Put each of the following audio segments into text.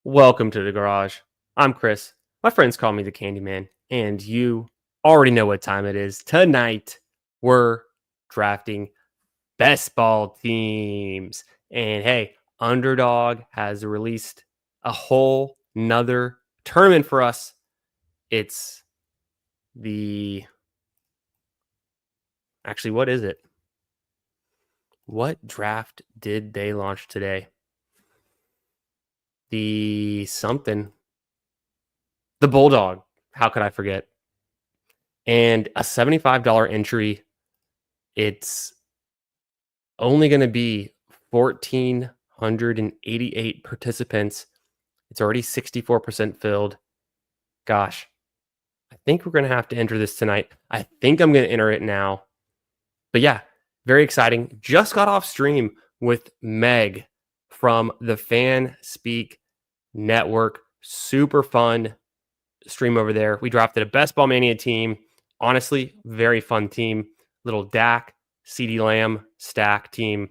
Welcome to the garage. I'm Chris. My friends call me the Candyman, and you already know what time it is. Tonight, we're drafting best ball teams. And hey, Underdog has released a whole nother tournament for us. It's the. Actually, what is it? What draft did they launch today? The something. The Bulldog. How could I forget? And a $75 entry. It's only going to be 1,488 participants. It's already 64% filled. Gosh, I think we're going to have to enter this tonight. I think I'm going to enter it now. But yeah, very exciting. Just got off stream with Meg from the Fan Speak Network. Super fun stream over there. We drafted a Best Ball Mania team. Honestly, very fun team. Little Dak, CeeDee Lamb stack team.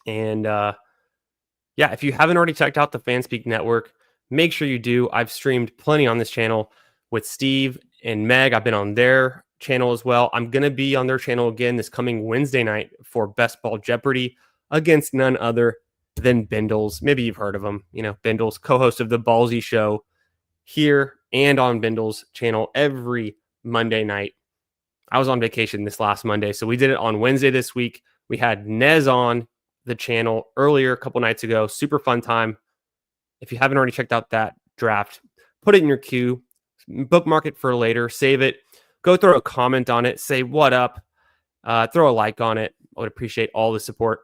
And yeah, if you haven't already checked out the Fanspeak Network, make sure you do. I've streamed plenty on this channel with Steve and Meg. I've been on their channel as well. I'm going to be on their channel again this coming Wednesday night for Best Ball Jeopardy against none other than Bindles. Maybe you've heard of him. You know, Bindles, co-host of the BALLSY show here and on Bindles' channel every Monday night. I was on vacation this last Monday, so we did it on Wednesday this week. We had Nez on the channel earlier a couple nights ago. Super fun time. If you haven't already checked out that draft, put it in your queue, bookmark it for later, save it, go throw a comment on it, say what up, throw a like on it. I would appreciate all the support.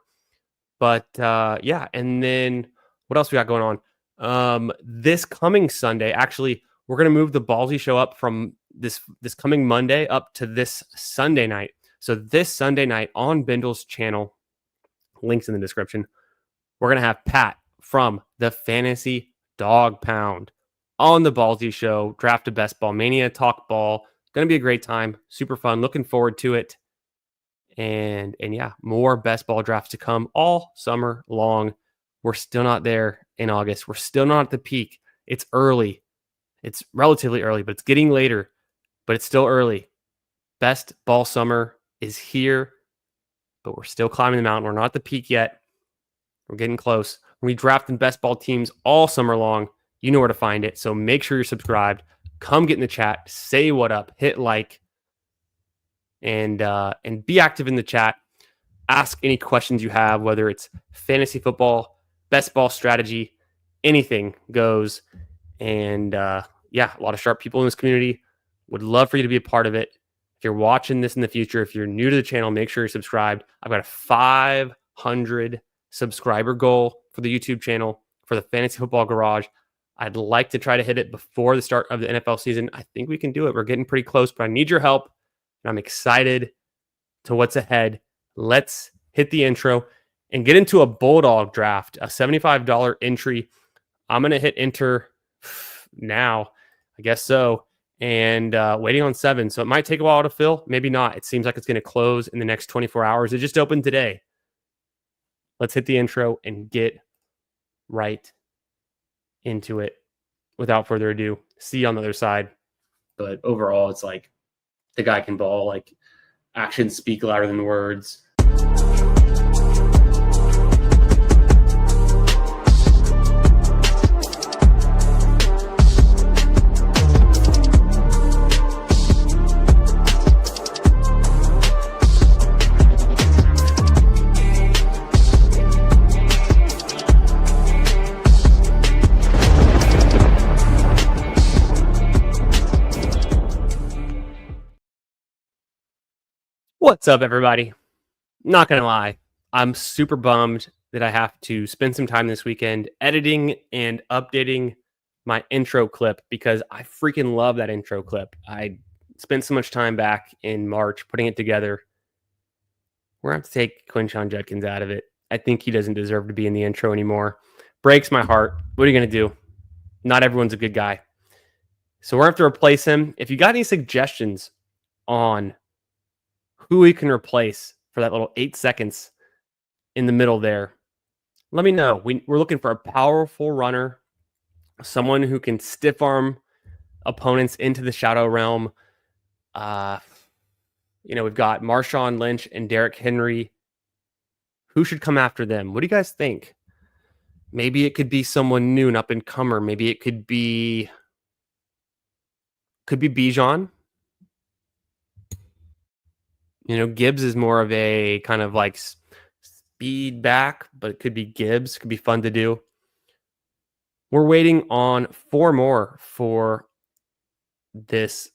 But yeah, and then what else we got going on? This coming Sunday, actually, we're going to move the Ballsy show up from this coming Monday up to this Sunday night. So this Sunday night on Bindle's channel, links in the description, we're going to have Pat from the Fantasy Dog Pound on the Ballsy show, draft a Best Ball Mania, talk ball. Going to be a great time. Super fun. Looking forward to it. And yeah, more best ball drafts to come all summer long. We're still not there in August. We're still not at the peak. It's early. It's relatively early, but it's getting later, but it's still early. Best ball summer is here, but we're still climbing the mountain. We're not at the peak yet. We're getting close. We're drafting best ball teams all summer long. You know where to find it. So make sure you're subscribed. Come get in the chat. Say what up. Hit like. And be active in the chat. Ask any questions you have, whether it's fantasy football, best ball strategy, anything goes. And yeah, a lot of sharp people in this community. Would love for you to be a part of it. If you're watching this in the future, if you're new to the channel, make sure you're subscribed. I've got a 500 subscriber goal for the YouTube channel for the Fantasy Football Garage. I'd like to try to hit it before the start of the NFL season. I think we can do it. We're getting pretty close, but I need your help. And I'm excited to what's ahead. Let's hit the intro and get into a Bulldog draft, a $75 entry. I'm going to hit enter now. I guess so. And waiting on 7. So it might take a while to fill. Maybe not. It seems like it's going to close in the next 24 hours. It just opened today. Let's hit the intro and get right into it without further ado. See you on the other side. But overall, it's like the guy can ball. Like, actions speak louder than words. What's up, everybody? Not gonna lie, I'm super bummed that I have to spend some time this weekend editing and updating my intro clip because I freaking love that intro clip. I spent so much time back in March putting it together. We're gonna have to take Quinshon Judkins out of it. I think he doesn't deserve to be in the intro anymore. Breaks my heart. What are you gonna do? Not everyone's a good guy. So we're gonna have to replace him. If you got any suggestions on who we can replace for that little 8 seconds in the middle there, let me know. We're looking for a powerful runner someone who can stiff arm opponents into the shadow realm. We've got Marshawn Lynch and Derrick Henry. Who should come after them? What do you guys think? Maybe it could be someone new, an up and comer. Maybe it could be Bijan. Gibbs is more of a kind of like speed back, but it could be Gibbs. Could be fun to do. We're waiting on 4 more for this.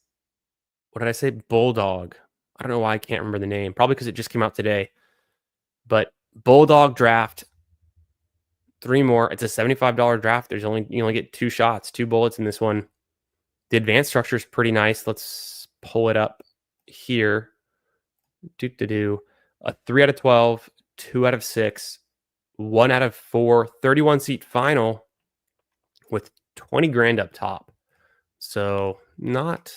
What did I say? Bulldog. I don't know why I can't remember the name. Probably because it just came out today. But Bulldog draft. 3 more. It's a $75 draft. You only get 2 shots, 2 bullets in this one. The advanced structure is pretty nice. Let's pull it up here. A 3 out of 12, 2 out of 6, 1 out of 4, 31 seat final with 20 grand up top. So not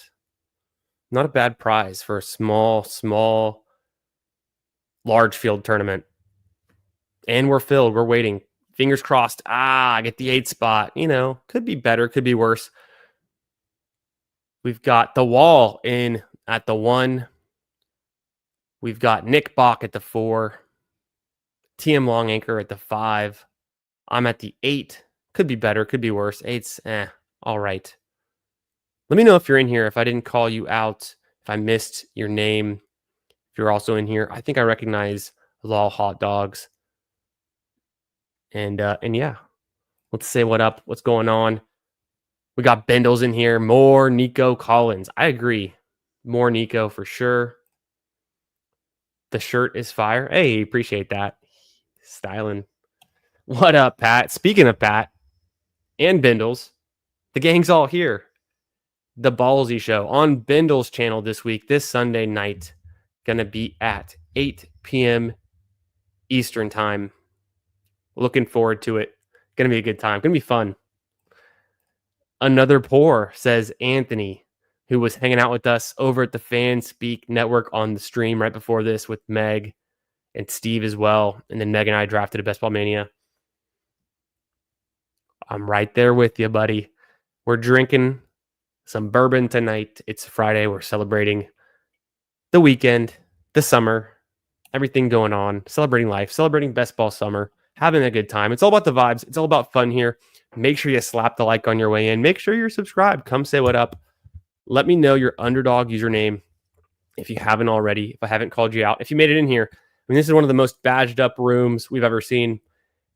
a bad prize for a small, large field tournament. And we're filled. We're waiting. Fingers crossed. I get the 8 spot. Could be better, could be worse. We've got the Wall in at the 1. We've got Nick Bach at the 4. TM Long Anchor at the 5. I'm at the 8. Could be better, could be worse. 8's all right. Let me know if you're in here, if I didn't call you out, if I missed your name, if you're also in here. I think I recognize Law Hot Dogs. And yeah, let's say what up, what's going on. We got Bindles in here, more Nico Collins. I agree. More Nico for sure. The shirt is fire. Hey, appreciate that. Styling. What up, Pat? Speaking of Pat and Bindles, the gang's all here. The Ballsy Show on Bindles channel this week, this Sunday night. Going to be at 8 p.m. Eastern time. Looking forward to it. Going to be a good time. Going to be fun. Another pour, says Anthony, who was hanging out with us over at the Fan Speak Network on the stream right before this with Meg and Steve as well. And then Meg and I drafted a Best Ball Mania. I'm right there with you, buddy. We're drinking some bourbon tonight. It's Friday. We're celebrating the weekend, the summer, everything going on, celebrating life, celebrating Best Ball Summer, having a good time. It's all about the vibes. It's all about fun here. Make sure you slap the like on your way in. Make sure you're subscribed. Come say what up. Let me know your underdog username if you haven't already, if I haven't called you out. If you made it in here, this is one of the most badged up rooms we've ever seen.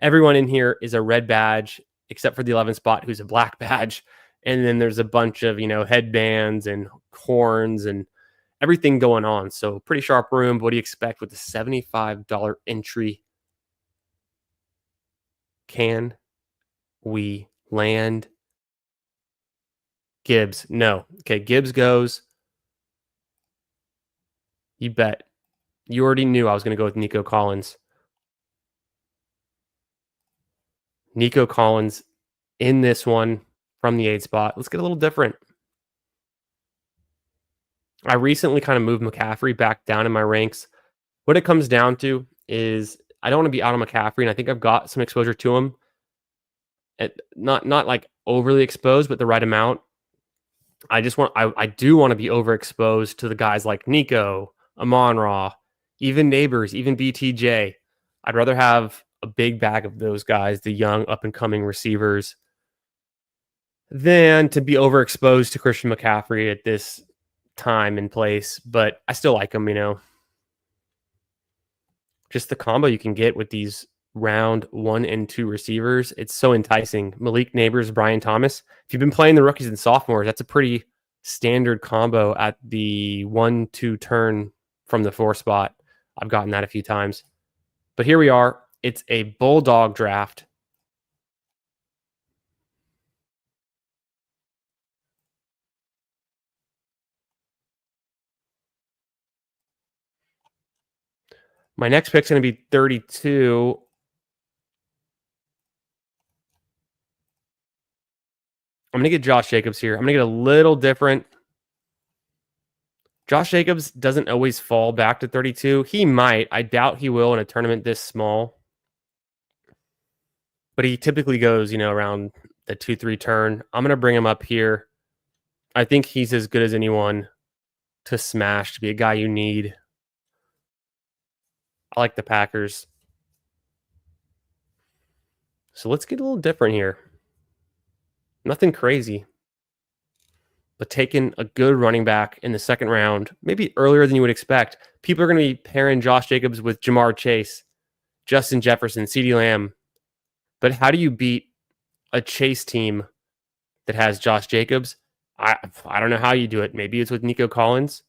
Everyone in here is a red badge, except for the 11 spot, who's a black badge. And then there's a bunch of, headbands and horns and everything going on. So pretty sharp room. What do you expect with the $75 entry? Can we land Gibbs? No. Okay, Gibbs goes. You bet. You already knew I was going to go with Nico Collins. Nico Collins in this one from the 8 spot. Let's get a little different. I recently kind of moved McCaffrey back down in my ranks. What it comes down to is I don't want to be out on McCaffrey, and I think I've got some exposure to him. Not like overly exposed, but the right amount. I do want to be overexposed to the guys like Nico, Amon-Ra, even Neighbors, even BTJ. I'd rather have a big bag of those guys, the young up-and-coming receivers, than to be overexposed to Christian McCaffrey at this time and place. But I still like him, Just the combo you can get with these round 1 and 2 receivers. It's so enticing. Malik Neighbors, Brian Thomas. If you've been playing the rookies and sophomores, that's a pretty standard combo at the 1-2 turn from the 4 spot. I've gotten that a few times. But here we are. It's a Bulldog draft. My next pick's going to be 32. I'm going to get Josh Jacobs here. I'm going to get a little different. Josh Jacobs doesn't always fall back to 32. He might. I doubt he will in a tournament this small. But he typically goes, around the 2-3 turn. I'm going to bring him up here. I think he's as good as anyone to smash, to be a guy you need. I like the Packers. So let's get a little different here. Nothing crazy. But taking a good running back in the second round, maybe earlier than you would expect. People are going to be pairing Josh Jacobs with Jamar Chase, Justin Jefferson, CeeDee Lamb. But how do you beat a Chase team that has Josh Jacobs? I don't know how you do it. Maybe it's with Nico Collins.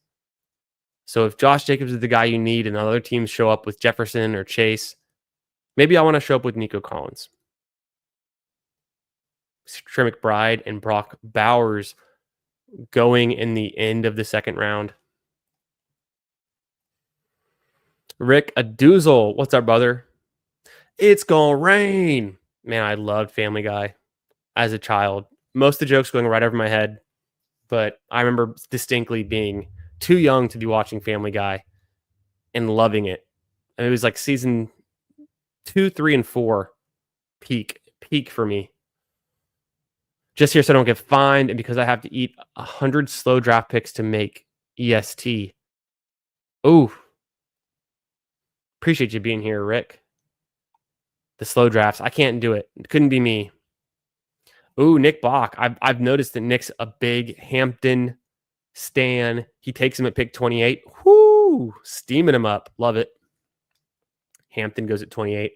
So if Josh Jacobs is the guy you need and the other teams show up with Jefferson or Chase, maybe I want to show up with Nico Collins. Trey McBride and Brock Bowers going in the end of the second round. Rick Aduzel, what's up, brother? It's gonna rain. Man, I loved Family Guy as a child. Most of the jokes going right over my head, but I remember distinctly being too young to be watching Family Guy and loving it. And it was like season 2, 3, and 4 peak for me. Just here so I don't get fined and because I have to eat 100 slow draft picks to make EST. Ooh. Appreciate you being here, Rick. The slow drafts. I can't do it. It couldn't be me. Ooh, Nick Bach. I've noticed that Nick's a big Hampton stan. He takes him at pick 28. Whoo! Steaming him up. Love it. Hampton goes at 28.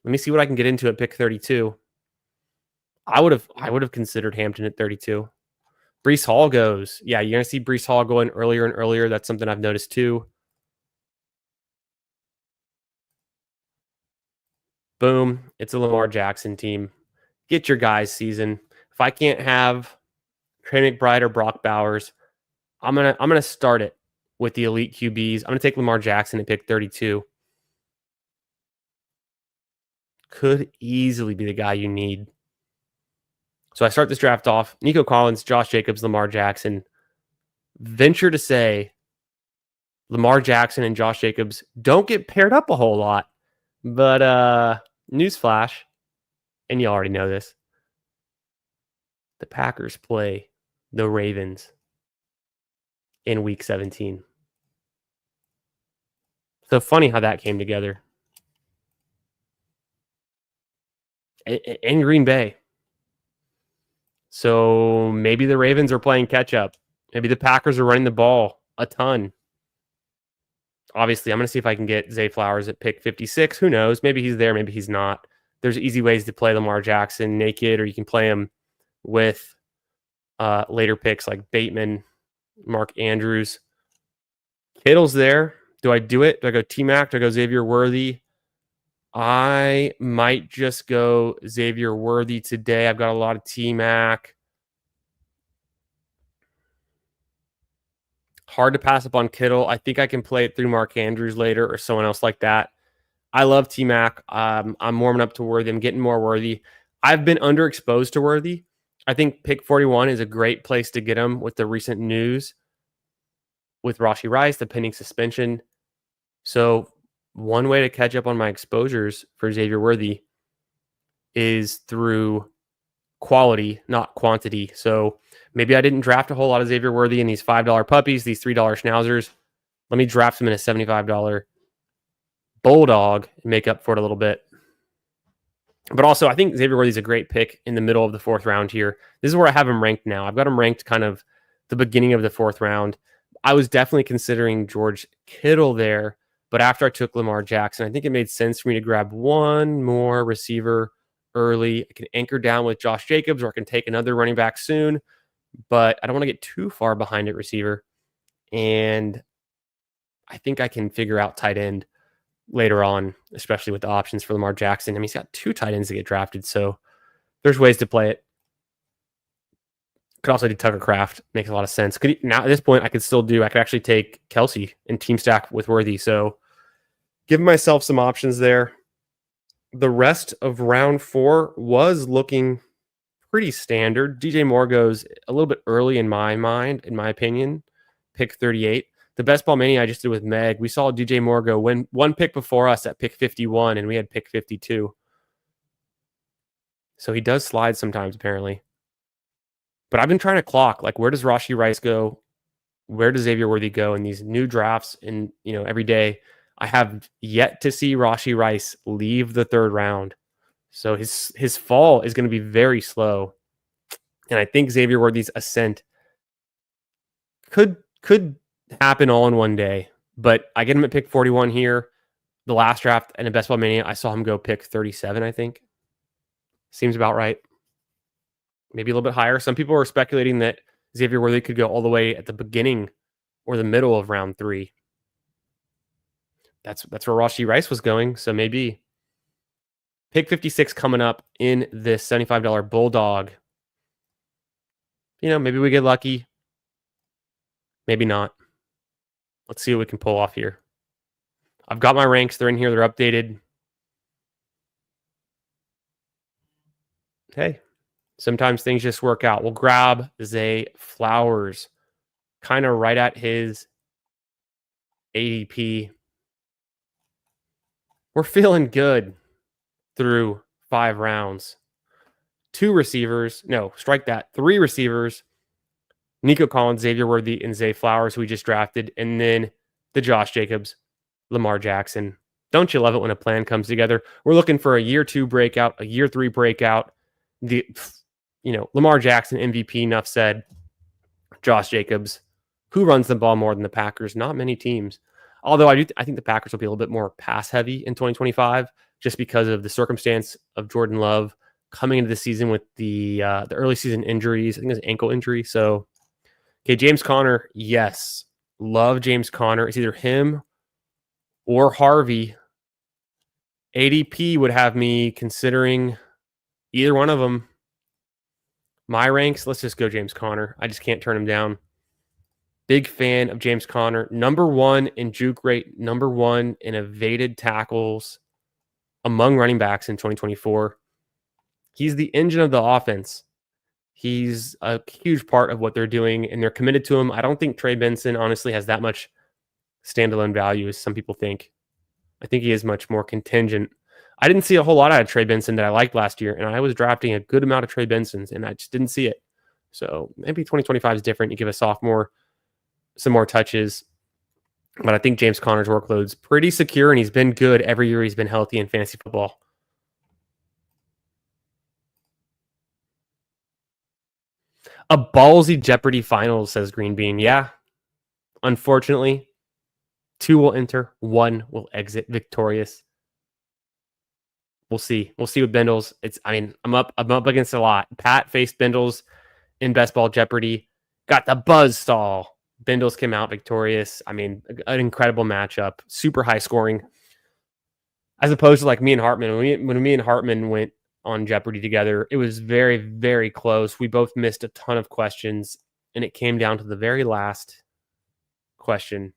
Let me see what I can get into at pick 32. I would have considered Hampton at 32. Breece Hall goes. Yeah, you're going to see Breece Hall going earlier and earlier. That's something I've noticed too. Boom. It's a Lamar Jackson team. Get your guys season. If I can't have Trey McBride or Brock Bowers, I'm gonna start it with the elite QBs. I'm gonna take Lamar Jackson and pick 32. Could easily be the guy you need. So I start this draft off. Nico Collins, Josh Jacobs, Lamar Jackson. Venture to say Lamar Jackson and Josh Jacobs don't get paired up a whole lot. But newsflash, and you already know this, the Packers play the Ravens in Week 17. So funny how that came together. In Green Bay. So maybe the Ravens are playing catch up. Maybe the Packers are running the ball a ton. Obviously, I'm going to see if I can get Zay Flowers at pick 56. Who knows? Maybe he's there. Maybe he's not. There's easy ways to play Lamar Jackson naked, or you can play him with later picks like Bateman, Mark Andrews. Kittle's there. Do I do it? Do I go T-Mac? Do I go Xavier Worthy? I might just go Xavier Worthy today. I've got a lot of T-Mac. Hard to pass up on Kittle. I think I can play it through Mark Andrews later or someone else like that. I love T-Mac. I'm warming up to Worthy. I'm getting more Worthy. I've been underexposed to Worthy. I think pick 41 is a great place to get him with the recent news with Rashee Rice, the pending suspension. So one way to catch up on my exposures for Xavier Worthy is through quality, not quantity. So maybe I didn't draft a whole lot of Xavier Worthy in these $5 puppies, these $3 schnauzers. Let me draft them in a $75 Bulldog and make up for it a little bit. But also, I think Xavier Worthy is a great pick in the middle of the fourth round here. This is where I have him ranked now. I've got him ranked kind of the beginning of the fourth round. I was definitely considering George Kittle there, but after I took Lamar Jackson, I think it made sense for me to grab one more receiver early. I can anchor down with Josh Jacobs, or I can take another running back soon, but I don't want to get too far behind at receiver. And I think I can figure out tight end later on, especially with the options for Lamar Jackson. I mean, he's got 2 tight ends to get drafted, so there's ways to play it. Could also do Tucker Kraft. Makes a lot of sense. Now at this point, I could actually take Kelsey and team stack with Worthy. So giving myself some options there. The rest of round 4 was looking pretty standard. DJ Moore goes a little bit early in my mind, in my opinion. Pick 38. The Best Ball Mania I just did with Meg, we saw DJ Moore go one pick before us at pick 51, and we had pick 52. So he does slide sometimes, apparently. But I've been trying to clock, like, where does Rashee Rice go? Where does Xavier Worthy go in these new drafts? And, every day I have yet to see Rashee Rice leave the third round. So his fall is going to be very slow. And I think Xavier Worthy's ascent could happen all in one day. But I get him at pick 41 here. The last draft and in Best Ball Mania, I saw him go pick 37, I think. Seems about right. Maybe a little bit higher. Some people are speculating that Xavier Worthy could go all the way at the beginning or the middle of round 3. That's where Rashee Rice was going. So maybe pick 56 coming up in this $75 Bulldog. Maybe we get lucky. Maybe not. Let's see what we can pull off here. I've got my ranks. They're in here. They're updated. Hey, sometimes things just work out. We'll grab Zay Flowers kind of right at his ADP. We're feeling good through 5 rounds. 2 receivers. No, strike that. 3 receivers. Nico Collins, Xavier Worthy, and Zay Flowers, who we just drafted. And then the Josh Jacobs, Lamar Jackson. Don't you love it when a plan comes together? We're looking for a year 2 breakout, a year 3 breakout. Lamar Jackson, MVP, enough said. Josh Jacobs, who runs the ball more than the Packers? Not many teams. Although I think the Packers will be a little bit more pass heavy in 2025, just because of the circumstance of Jordan Love coming into the season with the early season injuries. I think it was an ankle injury. So, okay, James Conner, yes. Love James Conner. It's either him or Harvey. ADP would have me considering either one of them. My ranks, let's just go James Conner. I just can't turn him down. Big fan of James Conner. Number 1 in juke rate, number 1 in evaded tackles among running backs in 2024. He's the engine of the offense. He's a huge part of what they're doing, and they're committed to him. I don't think Trey Benson, honestly, has that much standalone value as some people think. I think he is much more contingent. I didn't see a whole lot out of Trey Benson that I liked last year, and I was drafting a good amount of Trey Bensons, and I just didn't see it. So maybe 2025 is different. You give a sophomore some more touches. But I think James Conner's workload's pretty secure, and he's been good every year he's been healthy in fantasy football. A ballsy Jeopardy finals, says Green Bean. Yeah. Unfortunately, 2 will enter, 1 will exit victorious. We'll see. We'll see with Bindles. I'm up against a lot. Pat faced Bindles in Best Ball Jeopardy. Got the buzzsaw. Bindles came out victorious. An incredible matchup. Super high scoring. As opposed to like me and Hartman. When me and Hartman went on Jeopardy together, it was very, very close. We both missed a ton of questions, and it came down to the very last question.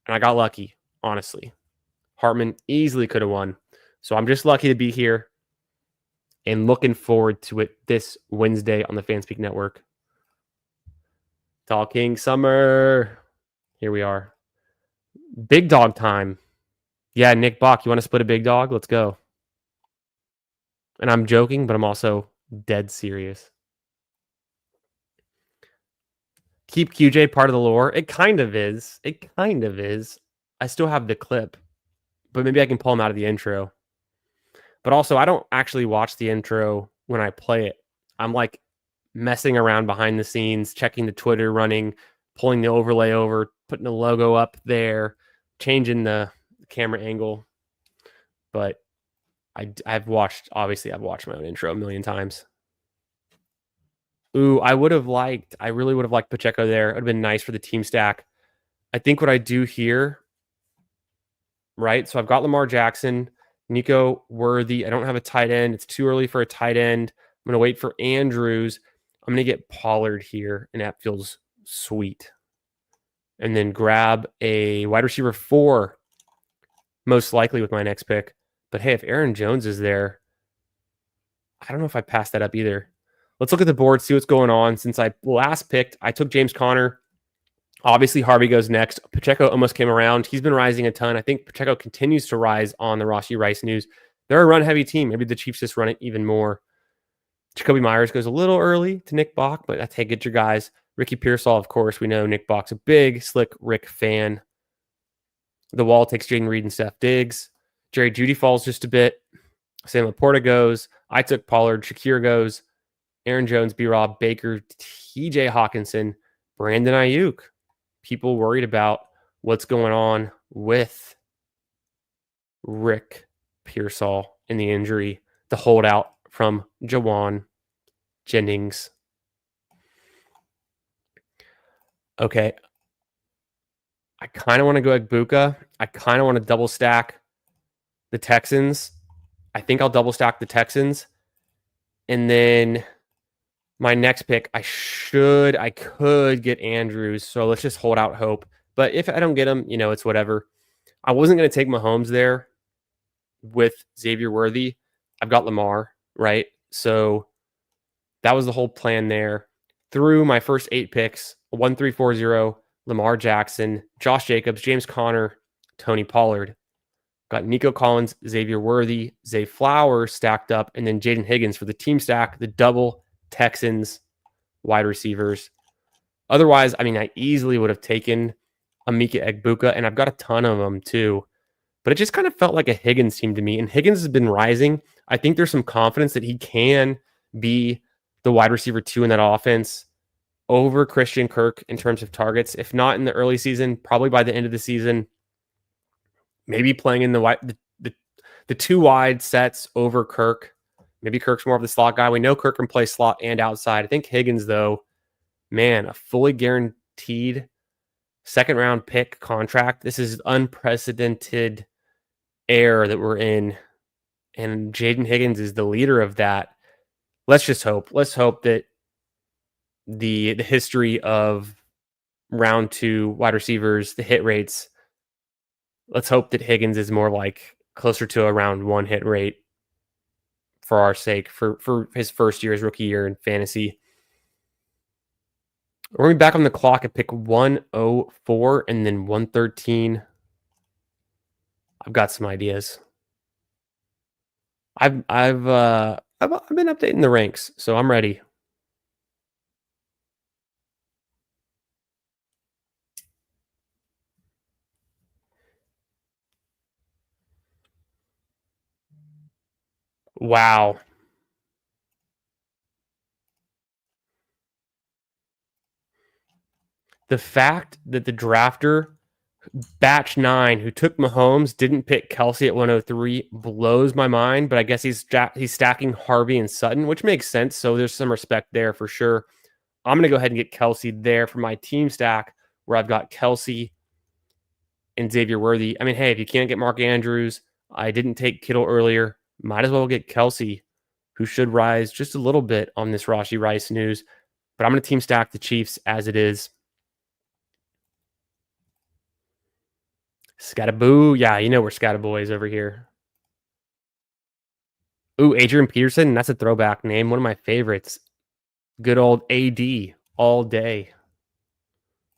And I got lucky, honestly. Hartman easily could have won. So I'm just lucky to be here and looking forward to it this Wednesday on the Fanspeak Network. Talking summer. Here we are. Big dog time. Yeah, Nick Bach, you want to split a big dog? Let's go. And I'm joking, but I'm also dead serious. Keep QJ part of the lore. It kind of is. I still have the clip, but maybe I can pull him out of the intro. But also, I don't actually watch the intro when I play it. I'm like messing around behind the scenes, checking the Twitter running, pulling the overlay over, putting the logo up there, changing the camera angle. But I've watched my own intro a million times. Ooh, I really would have liked Pacheco there. It would have been nice for the team stack. I think what I do here, right? So I've got Lamar Jackson, Nico Worthy. I don't have a tight end. It's too early for a tight end. I'm going to wait for Andrews. I'm going to get Pollard here, and that feels sweet. And then grab a wide receiver 4, most likely with my next pick. But hey, if Aaron Jones is there, I don't know if I pass that up either. Let's look at the board, see what's going on. Since I last picked, I took James Conner. Obviously, Harvey goes next. Pacheco almost came around. He's been rising a ton. I think Pacheco continues to rise on the Rashee Rice news. They're a run-heavy team. Maybe the Chiefs just run it even more. Jacoby Myers goes a little early to Nick Bach, but that's, hey, get your guys. Ricky Pearsall, of course, we know Nick Bach's a big Slick Rick fan. The Wall takes Jaden Reed and Steph Diggs. Jerry Jeudy falls just a bit. Sam Laporta goes. I took Pollard. Shakir goes. Aaron Jones, B-Rob, Baker, TJ Hawkinson, Brandon Ayuk. People worried about what's going on with Rick Pearsall in the injury, the holdout from Jawan Jennings. Okay. I kind of want to go Egbuka. I kind of want to double stack the Texans. I think I'll double stack the Texans. And then my next pick, I could get Andrews. So let's just hold out hope. But if I don't get him, it's whatever. I wasn't going to take Mahomes there with Xavier Worthy. I've got Lamar, right? So that was the whole plan there. Through my first 8 picks, 1, 3, 4, 0, Lamar Jackson, Josh Jacobs, James Conner, Tony Pollard. Got Nico Collins, Xavier Worthy, Zay Flowers stacked up, and then Jaden Higgins for the team stack, the double Texans wide receivers. Otherwise, I easily would have taken Emeka Egbuka, and I've got a ton of them too. But it just kind of felt like a Higgins team to me, and Higgins has been rising. I think there's some confidence that he can be the wide receiver 2 in that offense over Christian Kirk in terms of targets. If not in the early season, probably by the end of the season. Maybe playing in the 2 wide sets over Kirk. Maybe Kirk's more of the slot guy. We know Kirk can play slot and outside. I think Higgins, though, man, a fully guaranteed second-round pick contract. This is unprecedented era that we're in, and Jaden Higgins is the leader of that. Let's just hope. Let's hope that the history of round 2 wide receivers, the hit rates, let's hope that Higgins is more like closer to a round 1 hit rate for our sake, for his first year, his rookie year in fantasy. We're going to be back on the clock at pick 104 and then 113. I've got some ideas. I've been updating the ranks, so I'm ready. Wow. The fact that the drafter, batch 9, who took Mahomes, didn't pick Kelsey at 103 blows my mind, but I guess he's stacking Harvey and Sutton, which makes sense, so there's some respect there for sure. I'm going to go ahead and get Kelsey there for my team stack, where I've got Kelsey and Xavier Worthy. Hey, if you can't get Mark Andrews, I didn't take Kittle earlier, might as well get Kelsey, who should rise just a little bit on this Rashee Rice news. But I'm going to team stack the Chiefs as it is. Scattaboo. Yeah, we're Scattaboys over here. Ooh, Adrian Peterson. That's a throwback name. One of my favorites. Good old AD all day.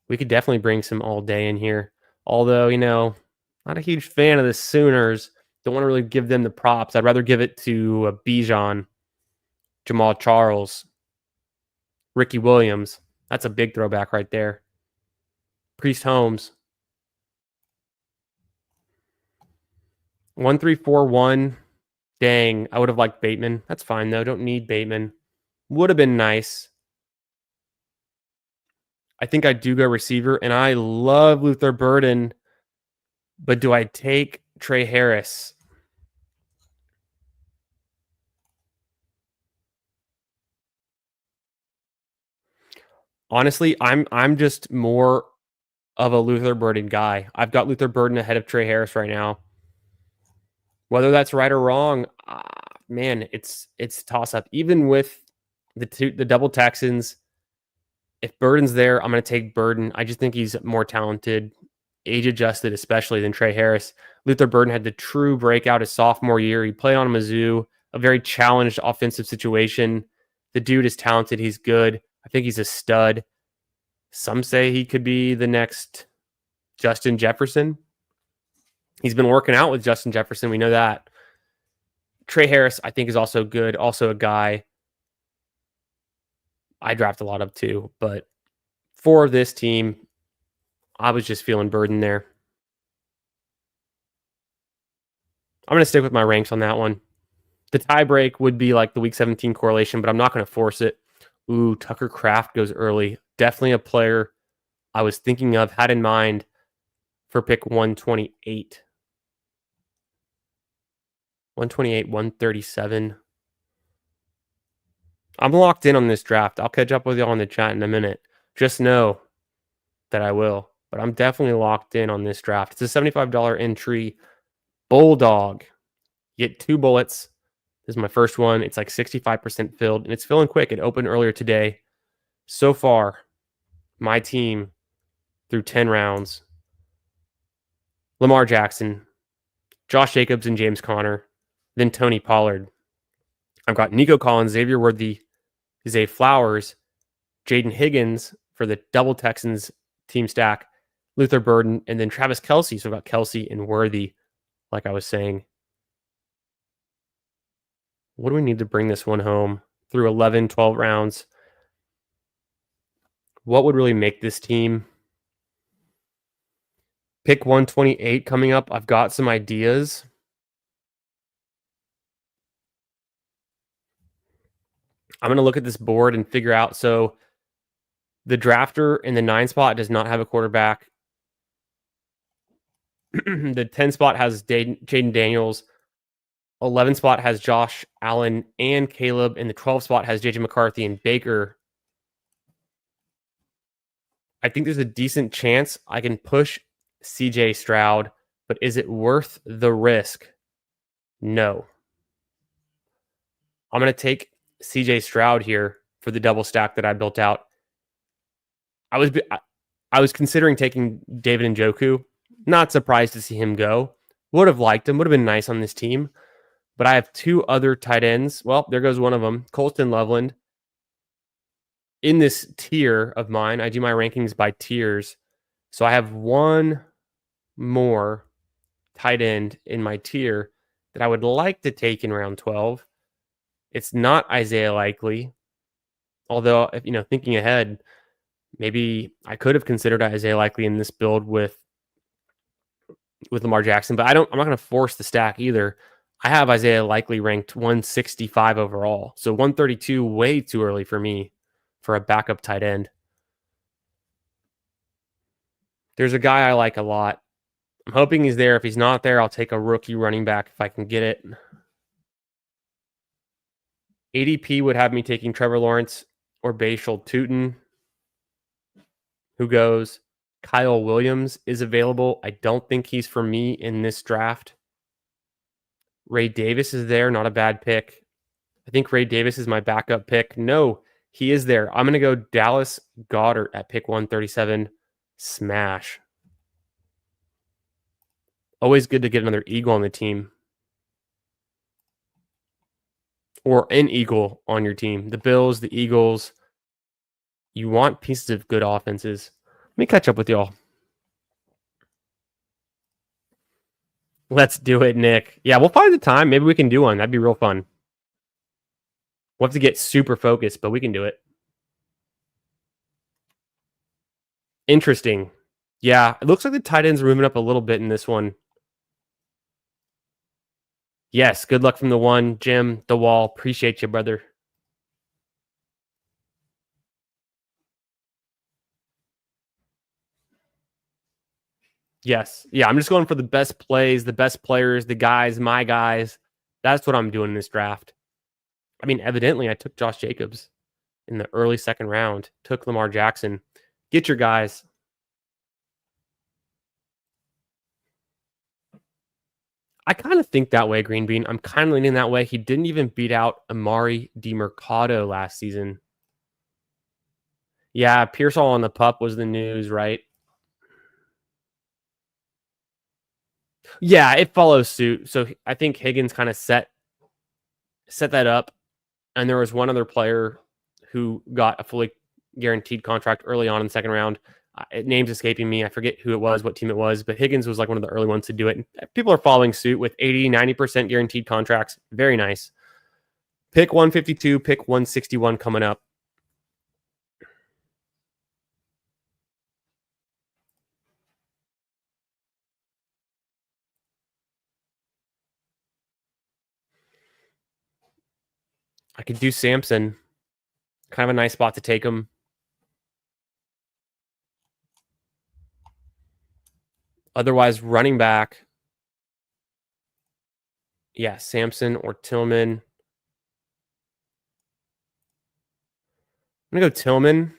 We could definitely bring some all day in here. Although, not a huge fan of the Sooners. Don't want to really give them the props. I'd rather give it to Bijan, Jamal Charles, Ricky Williams. That's a big throwback right there. Priest Holmes. 1-3-4-1. Dang, I would have liked Bateman. That's fine, though. Don't need Bateman. Would have been nice. I think I do go receiver, and I love Luther Burden. But do I take Trey Harris? Honestly, I'm just more of a Luther Burden guy. I've got Luther Burden ahead of Trey Harris right now. Whether that's right or wrong, man, it's a toss-up. Even with the double Texans, if Burden's there, I'm going to take Burden. I just think he's more talented, age-adjusted especially, than Trey Harris. Luther Burden had the true breakout his sophomore year. He played on Mizzou, a very challenged offensive situation. The dude is talented. He's good. I think he's a stud. Some say he could be the next Justin Jefferson. He's been working out with Justin Jefferson. We know that. Trey Harris, I think, is also good. Also a guy I draft a lot of too, but for this team, I was just feeling burdened there. I'm going to stick with my ranks on that one. The tie break would be like the week 17 correlation, but I'm not going to force it. Ooh, Tucker Kraft goes early. Definitely a player I was thinking of, had in mind for pick 128. 128, 137. I'm locked in on this draft. I'll catch up with y'all in the chat in a minute. Just know that I will. But I'm definitely locked in on this draft. It's a $75 entry. Bulldog. You get 2 bullets. This is my first one. It's like 65% filled, and it's filling quick. It opened earlier today. So far, my team through 10 rounds, Lamar Jackson, Josh Jacobs, and James Conner, then Tony Pollard. I've got Nico Collins, Xavier Worthy, Zay Flowers, Jaden Higgins for the double Texans team stack, Luther Burden, and then Travis Kelce. So I've got Kelce and Worthy, like I was saying. What do we need to bring this one home through 11, 12 rounds? What would really make this team? Pick 128 coming up. I've got some ideas. I'm going to look at this board and figure out. So the drafter in the 9 spot does not have a quarterback. The 10 spot has Jaden Daniels. 11 spot has Josh Allen and Caleb. And the 12 spot has JJ McCarthy and Baker. I think there's a decent chance I can push CJ Stroud, but is it worth the risk? No. I'm going to take CJ Stroud here for the double stack that I built out. I was considering taking David Njoku. Not surprised to see him go. Would have liked him. Would have been nice on this team. But I have 2 other tight ends. Well, there goes one of them. Colston Loveland. In this tier of mine, I do my rankings by tiers. So I have 1 more tight end in my tier that I would like to take in round 12. It's not Isaiah Likely. Although, thinking ahead, maybe I could have considered Isaiah Likely in this build with Lamar Jackson, but I'm not going to force the stack either. I have Isaiah Likely ranked 165 overall. So 132, way too early for me for a backup tight end. There's a guy I like a lot. I'm hoping he's there. If he's not there, I'll take a rookie running back if I can get it. ADP would have me taking Trevor Lawrence or Bashal Tootin. Who goes? Kyle Williams is available. I don't think he's for me in this draft. Ray Davis is there. Not a bad pick. I think Ray Davis is my backup pick. No, he is there. I'm going to go Dallas Goedert at pick 137. Smash. Always good to get another Eagle on the team. Or an Eagle on your team. The Bills, the Eagles. You want pieces of good offenses. Let me catch up with y'all. Let's do it, Nick. Yeah, we'll find the time. Maybe we can do one. That'd be real fun. We'll have to get super focused, but we can do it. Interesting. Yeah, it looks like the tight ends are moving up a little bit in this one. Yes, good luck from the one, Jim, the wall. Appreciate you, brother. Yes. Yeah, I'm just going for the best plays, the best players, the guys, my guys. That's what I'm doing in this draft. I mean, evidently, I took Josh Jacobs in the early 2nd round, took Lamar Jackson. Get your guys. I kind of think that way, Green Bean. I'm kind of leaning that way. He didn't even beat out Amari DiMercado last season. Yeah, Pearsall on the pup was the news, right? Yeah, it follows suit. So I think Higgins kind of set that up. And there was one other player who got a fully guaranteed contract early on in the 2nd round. Name's escaping me. I forget who it was, what team it was, but Higgins was like one of the early ones to do it. And people are following suit with 80, 90% guaranteed contracts. Very nice. Pick 152, pick 161 coming up. I could do Samson. Kind of a nice spot to take him. Otherwise, running back. Yeah, Samson or Tillman. I'm going to go Tillman.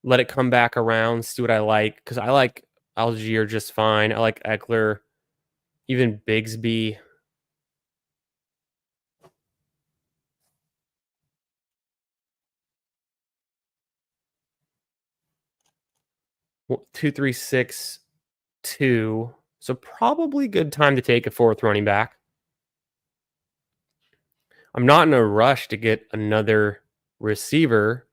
Let it come back around. See what I like. Because I like Algier just fine. I like Eckler. Even Bigsby. Well, 2, 3, 6, 2. So probably good time to take a fourth running back. I'm not in a rush to get another receiver.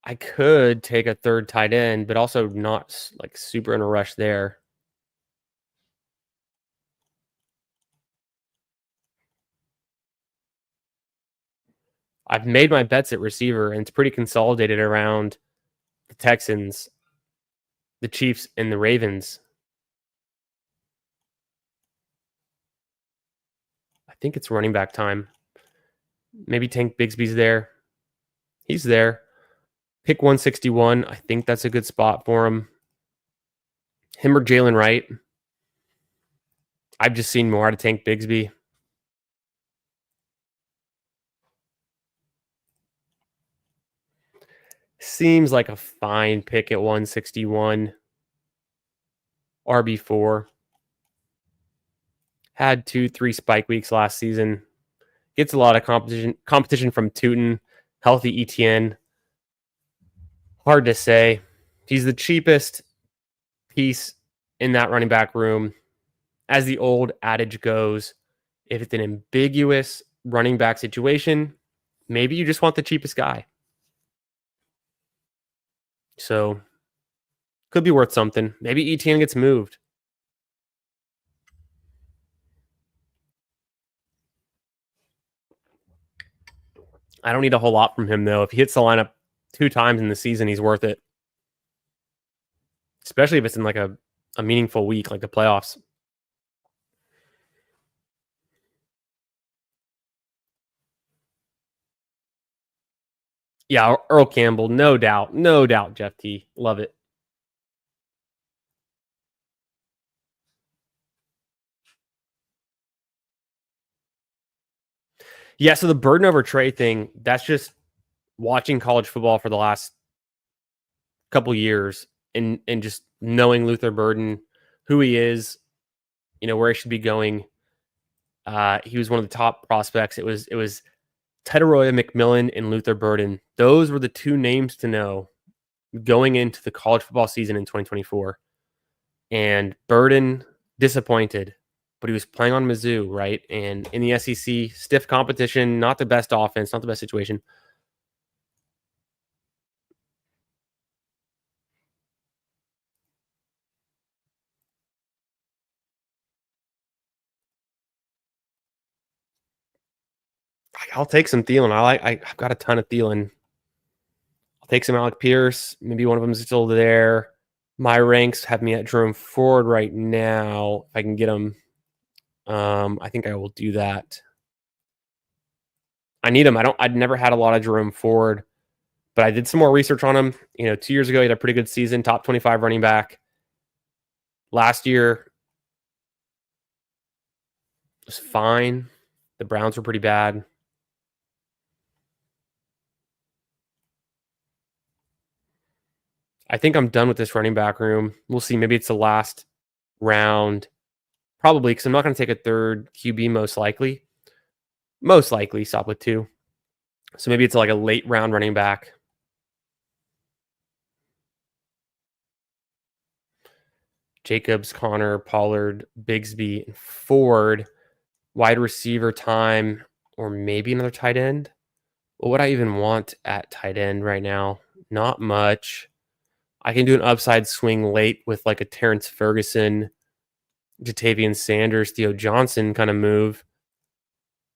I could take a third tight end, but also not like super in a rush there. I've made my bets at receiver, and it's pretty consolidated around the Texans, the Chiefs, and the Ravens. I think it's running back time. Maybe Tank Bigsby's there. He's there. Pick 161. I think that's a good spot for him. Him or Jalen Wright. I've just seen more out of Tank Bigsby. Seems like a fine pick at 161. RB4. Had 2-3 spike weeks last season. Gets a lot of competition from Tootin. Healthy ETN. Hard to say. He's the cheapest piece in that running back room. As the old adage goes, if it's an ambiguous running back situation, maybe you just want the cheapest guy. So, could be worth something. Maybe ETN gets moved. I don't need a whole lot from him, though. If he hits the lineup 2 times in the season, he's worth it. Especially if it's in like a meaningful week, like the playoffs. Yeah, Earl Campbell, no doubt. No doubt, Jeff T. Love it. Yeah, so the Burden over Trey thing, that's just watching college football for the last couple years and just knowing Luther Burden, who he is, where he should be going. He was one of the top prospects. It was Tetaroya McMillan and Luther Burden. Those were the 2 names to know going into the college football season in 2024. And Burden disappointed, but he was playing on Mizzou, right? And in the SEC, stiff competition, not the best offense, not the best situation. I'll take some Thielen. I've got a ton of Thielen. I'll take some Alec Pierce. Maybe one of them is still there. My ranks have me at Jerome Ford right now. If I can get him, I think I will do that. I need him. I'd never had a lot of Jerome Ford, but I did some more research on him. 2 years ago, he had a pretty good season, top 25 running back. Last year was fine. The Browns were pretty bad. I think I'm done with this running back room. We'll see. Maybe it's the last round. Probably, because I'm not going to take a third QB most likely. Most likely, stop with 2. So maybe it's like a late round running back. Jacobs, Connor, Pollard, Bigsby, and Ford. Wide receiver time, or maybe another tight end. What would I even want at tight end right now? Not much. I can do an upside swing late with like a Terrence Ferguson, Jatavian Sanders, Theo Johnson kind of move.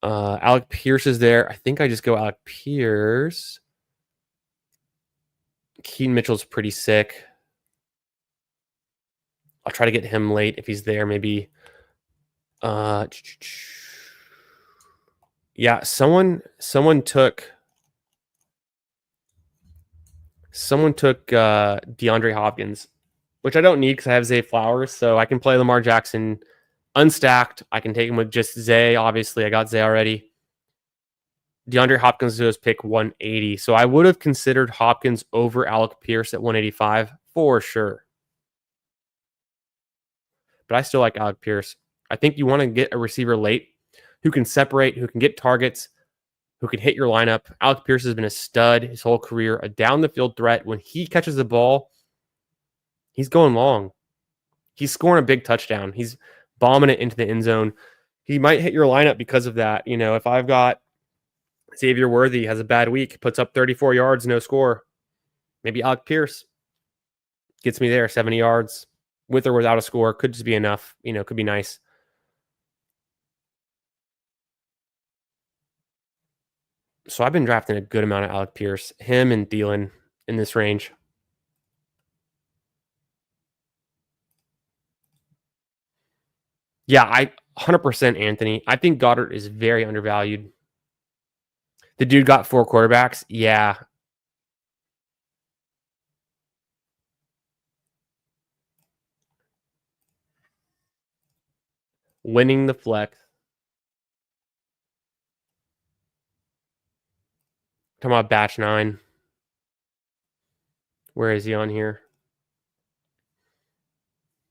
Alec Pierce is there. I think I just go Alec Pierce. Keaton Mitchell's pretty sick. I'll try to get him late if he's there. Maybe Uh, yeah, someone took DeAndre Hopkins, which I don't need because I have Zay Flowers, so I can play Lamar Jackson unstacked. I can take him with just Zay. Obviously, I got Zay already. DeAndre Hopkins was pick 180, so I would have considered Hopkins over Alec Pierce at 185 for sure. But I still like Alec Pierce. I think you want to get a receiver late who can separate, who can get targets, who can hit your lineup. Alec Pierce has been a stud his whole career, a down the field threat. When he catches the ball, he's going long. He's scoring a big touchdown. He's bombing it into the end zone. He might hit your lineup because of that. You know, if I've got Xavier Worthy has a bad week, puts up 34 yards, no score, maybe Alec Pierce gets me there, 70 yards, with or without a score. Could just be enough. You know, could be nice. So I've been drafting a good amount of Alec Pierce, him and Thielen in this range. Yeah, I 100% Anthony. I think Goddard is very undervalued. The dude got 4 quarterbacks. Yeah. Winning the flex. Talking about batch 9. Where is he on here?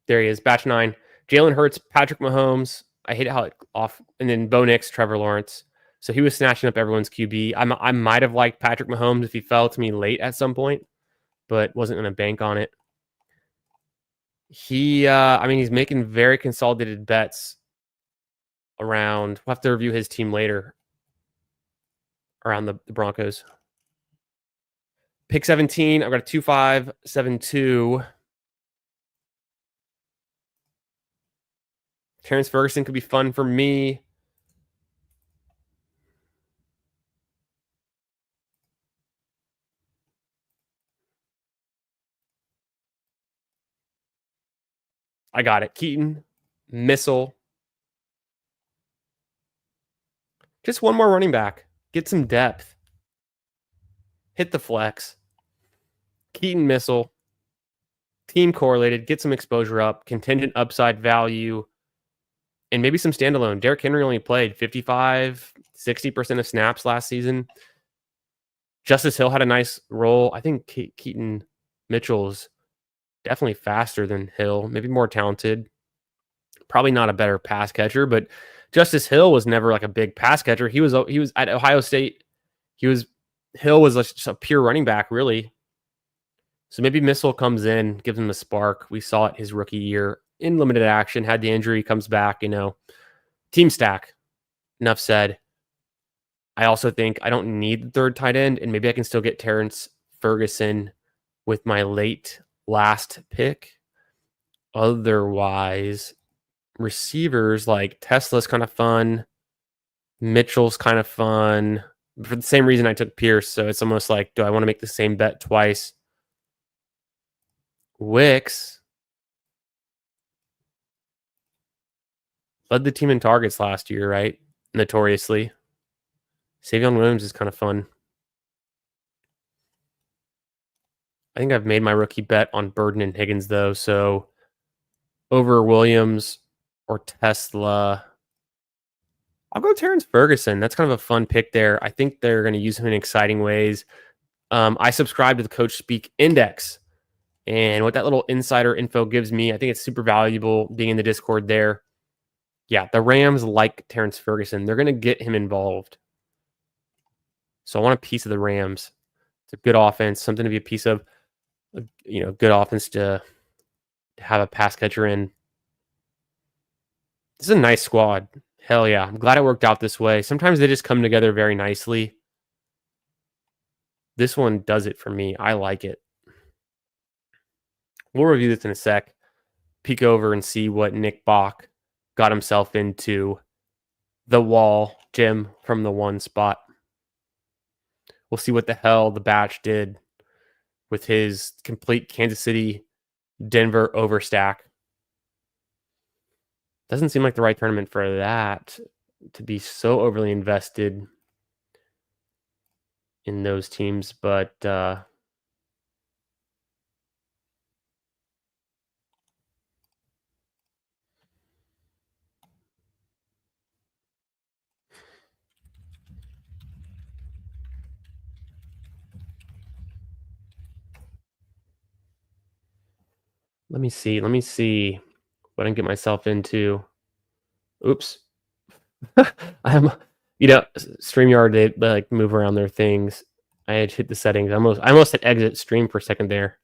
There he is, batch 9. Jalen Hurts, Patrick Mahomes. I hate how it off. And then Bo Nix, Trevor Lawrence. So he was snatching up everyone's QB. I might have liked Patrick Mahomes if he fell to me late at some point, but wasn't going to bank on it. He's making very consolidated bets around. We'll have to review his team later around the Broncos. Pick 17. I've got a 2-5-7-2. Terrence Ferguson could be fun for me. I got it. Keaton, Missile. Just one more running back. Get some depth. Hit the flex. Keaton, Missile. Team correlated. Get some exposure up. Contingent upside value. And maybe some standalone. Derrick Henry only played 55, 60% of snaps last season. Justice Hill had a nice role. I think Keaton Mitchell's definitely faster than Hill, maybe more talented. Probably not a better pass catcher, but Justice Hill was never like a big pass catcher. He was at Ohio State. Hill was just a pure running back, really. So maybe Missile comes in, gives him a spark. We saw it his rookie year in limited action, had the injury, comes back, team stack. Enough said. I also think I don't need the third tight end, and maybe I can still get Terrence Ferguson with my last pick. Otherwise, receivers like Tesla's kind of fun. Mitchell's kind of fun for the same reason I took Pierce. So it's almost like, do I want to make the same bet twice? Wicks led the team in targets last year, right? Notoriously. Savion Williams is kind of fun. I think I've made my rookie bet on Burden and Higgins, though. So over Williams or Tesla, I'll go Terrence Ferguson. That's kind of a fun pick there. I think they're going to use him in exciting ways. I subscribe to the Coach Speak Index. And what that little insider info gives me, I think it's super valuable being in the Discord there. Yeah, the Rams like Terrence Ferguson. They're going to get him involved. So I want a piece of the Rams. It's a good offense, something to be a piece of. Good offense to have a pass catcher in. This is a nice squad. Hell yeah. I'm glad it worked out this way. Sometimes they just come together very nicely. This one does it for me. I like it. We'll review this in a sec. Peek over and see what Nick Bach got himself into. The wall, Jim, from the one spot. We'll see what the hell the batch did with his complete Kansas City, Denver overstack. Doesn't seem like the right tournament for that, to be so overly invested in those teams, but let me see what I can get myself into. Oops. I'm, StreamYard, they like move around their things. I had hit the settings. I almost hit exit stream for a second there.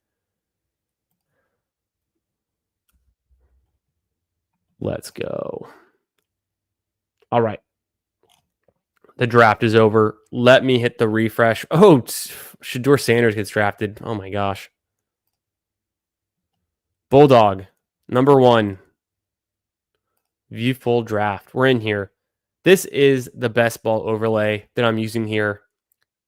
Let's go. All right. The draft is over. Let me hit the refresh. Oh, Shador Sanders gets drafted. Oh my gosh. Bulldog, number 1. View full draft. We're in here. This is the best ball overlay that I'm using here.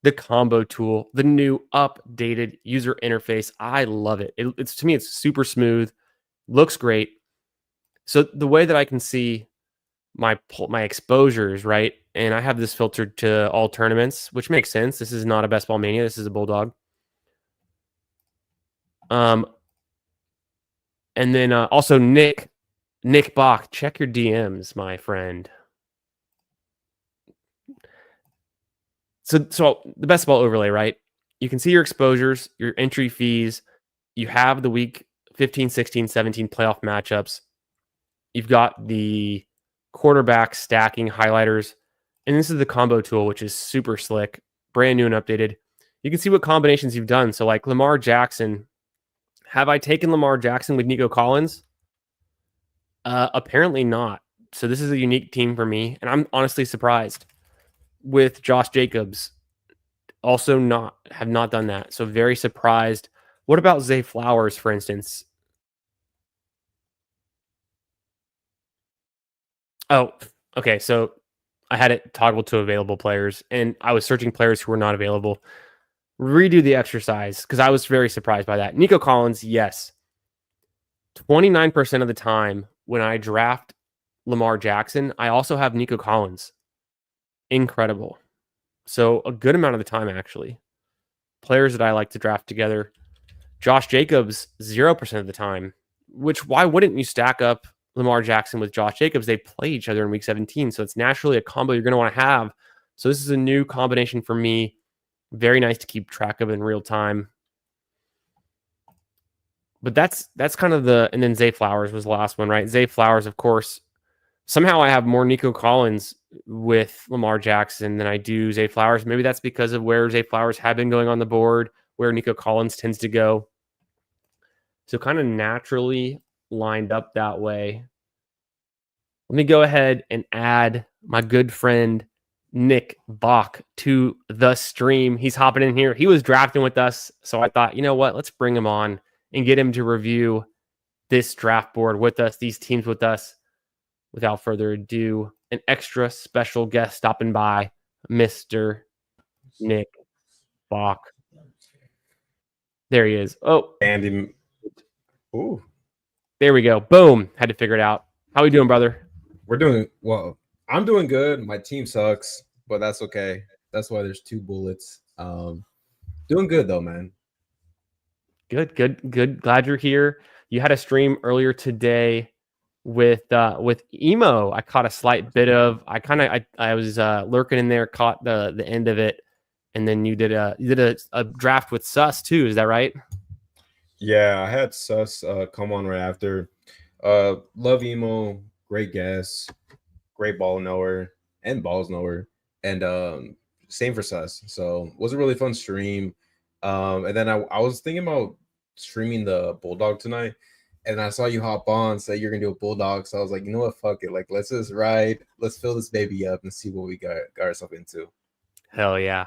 The combo tool, the new updated user interface. I love it. It's to me, it's super smooth, looks great. So the way that I can see my exposures, right? And I have this filtered to all tournaments, which makes sense. This is not a Best Ball Mania. This is a Bulldog. And then also Nick Bach, check your DMs, my friend. So the best ball overlay, right? You can see your exposures, your entry fees. You have the week 15, 16, 17 playoff matchups. You've got the quarterback stacking highlighters. And this is the combo tool, which is super slick, brand new and updated. You can see what combinations you've done. So like Lamar Jackson. Have I taken Lamar Jackson with Nico Collins? Apparently not. So this is a unique team for me. And I'm honestly surprised. With Josh Jacobs, also have not done that. So very surprised. What about Zay Flowers, for instance? Oh, okay. So I had it toggled to available players, and I was searching players who were not available. Redo the exercise because I was very surprised by that. Nico Collins, yes. 29% of the time when I draft Lamar Jackson, I also have Nico Collins. Incredible. So a good amount of the time, actually. Players that I like to draft together. Josh Jacobs, 0% of the time. Which, why wouldn't you stack up Lamar Jackson with Josh Jacobs? They play each other in week 17, so it's naturally a combo you're going to want to have. So this is a new combination for me. Very nice to keep track of in real time. But that's kind of and then Zay Flowers was the last one, right? Zay Flowers, of course. Somehow I have more Nico Collins with Lamar Jackson than I do Zay Flowers. Maybe that's because of where Zay Flowers have been going on the board, where Nico Collins tends to go. So kind of naturally lined up that way. Let me go ahead and add my good friend Nick Bach to the stream. He's hopping in here. He was drafting with us. So I thought, you know what? Let's bring him on and get him to review this draft board with us, these teams with us. Without further ado, an extra special guest stopping by, Mr. Nick Bach. There he is. Oh, Andy. Ooh. There we go. Boom. Had to figure it out. How we doing, brother? We're doing well. I'm doing good. My team sucks, but that's okay. That's why there's 2 bullets. Doing good though, man. Good. Glad you're here. You had a stream earlier today with Emo. I caught a slight bit of. I was lurking in there, caught the end of it, and then you did a draft with Sus too. Is that right? Yeah, I had Sus come on right after. Love Emo, great guest, great ball knower and balls knower, and same for Sus. So it was a really fun stream. And then I was thinking about streaming the Bulldog tonight, and I saw you hop on, say you're gonna do a Bulldog. So I was like, you know what, fuck it, like let's just ride, let's fill this baby up and see what we got ourselves into. Hell yeah,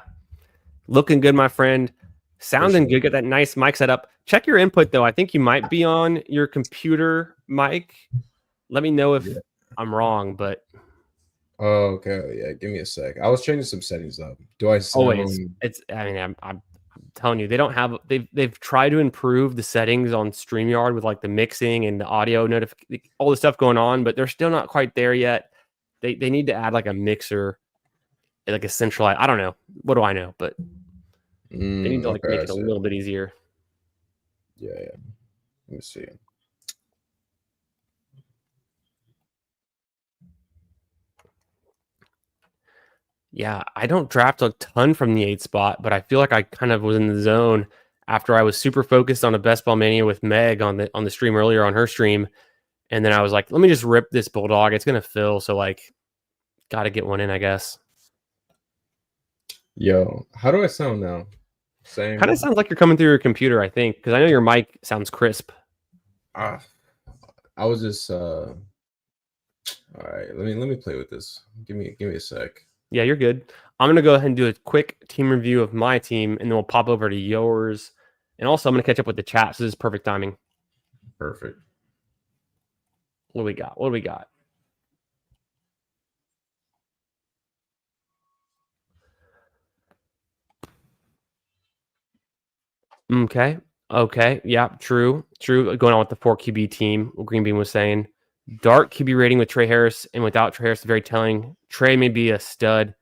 looking good, my friend. Sounding good. Got that nice mic set up. Check your input though. I think you might be on your computer mic. Let me know if I'm wrong, but. Oh, okay. Yeah, give me a sec. I was changing some settings up. Do I sound? Always. It's. I mean, telling you, they don't have they've tried to improve the settings on StreamYard with like the mixing and the audio all the stuff going on, but they're still not quite there yet. They need to add like a mixer, like a centralized. I don't know. What do I know? But they need to like Okay, make I it a see. little bit easier. Yeah. Let me see. Yeah, I don't draft a ton from the 8 spot, but I feel like I kind of was in the zone after I was super focused on a Best Ball Mania with Meg on the stream earlier on her stream. And then I was like, let me just rip this Bulldog. It's going to fill. So, like, got to get one in, I guess. Yo, how do I sound now? Kind of Same. sounds like you're coming through your computer, I think, because I know your mic sounds crisp. I was just all right. Let me play with this. Give me a sec. Yeah, you're good. I'm going to go ahead and do a quick team review of my team, and then we'll pop over to yours. And also, I'm going to catch up with the chat. So, this is perfect timing. Perfect. What do we got? What do we got? Okay. Okay. Yeah. True. True. Going on with the 4 QB team, what Green Bean was saying. Dark QB rating with Trey Harris, and without Trey Harris, very telling. Trey may be a stud.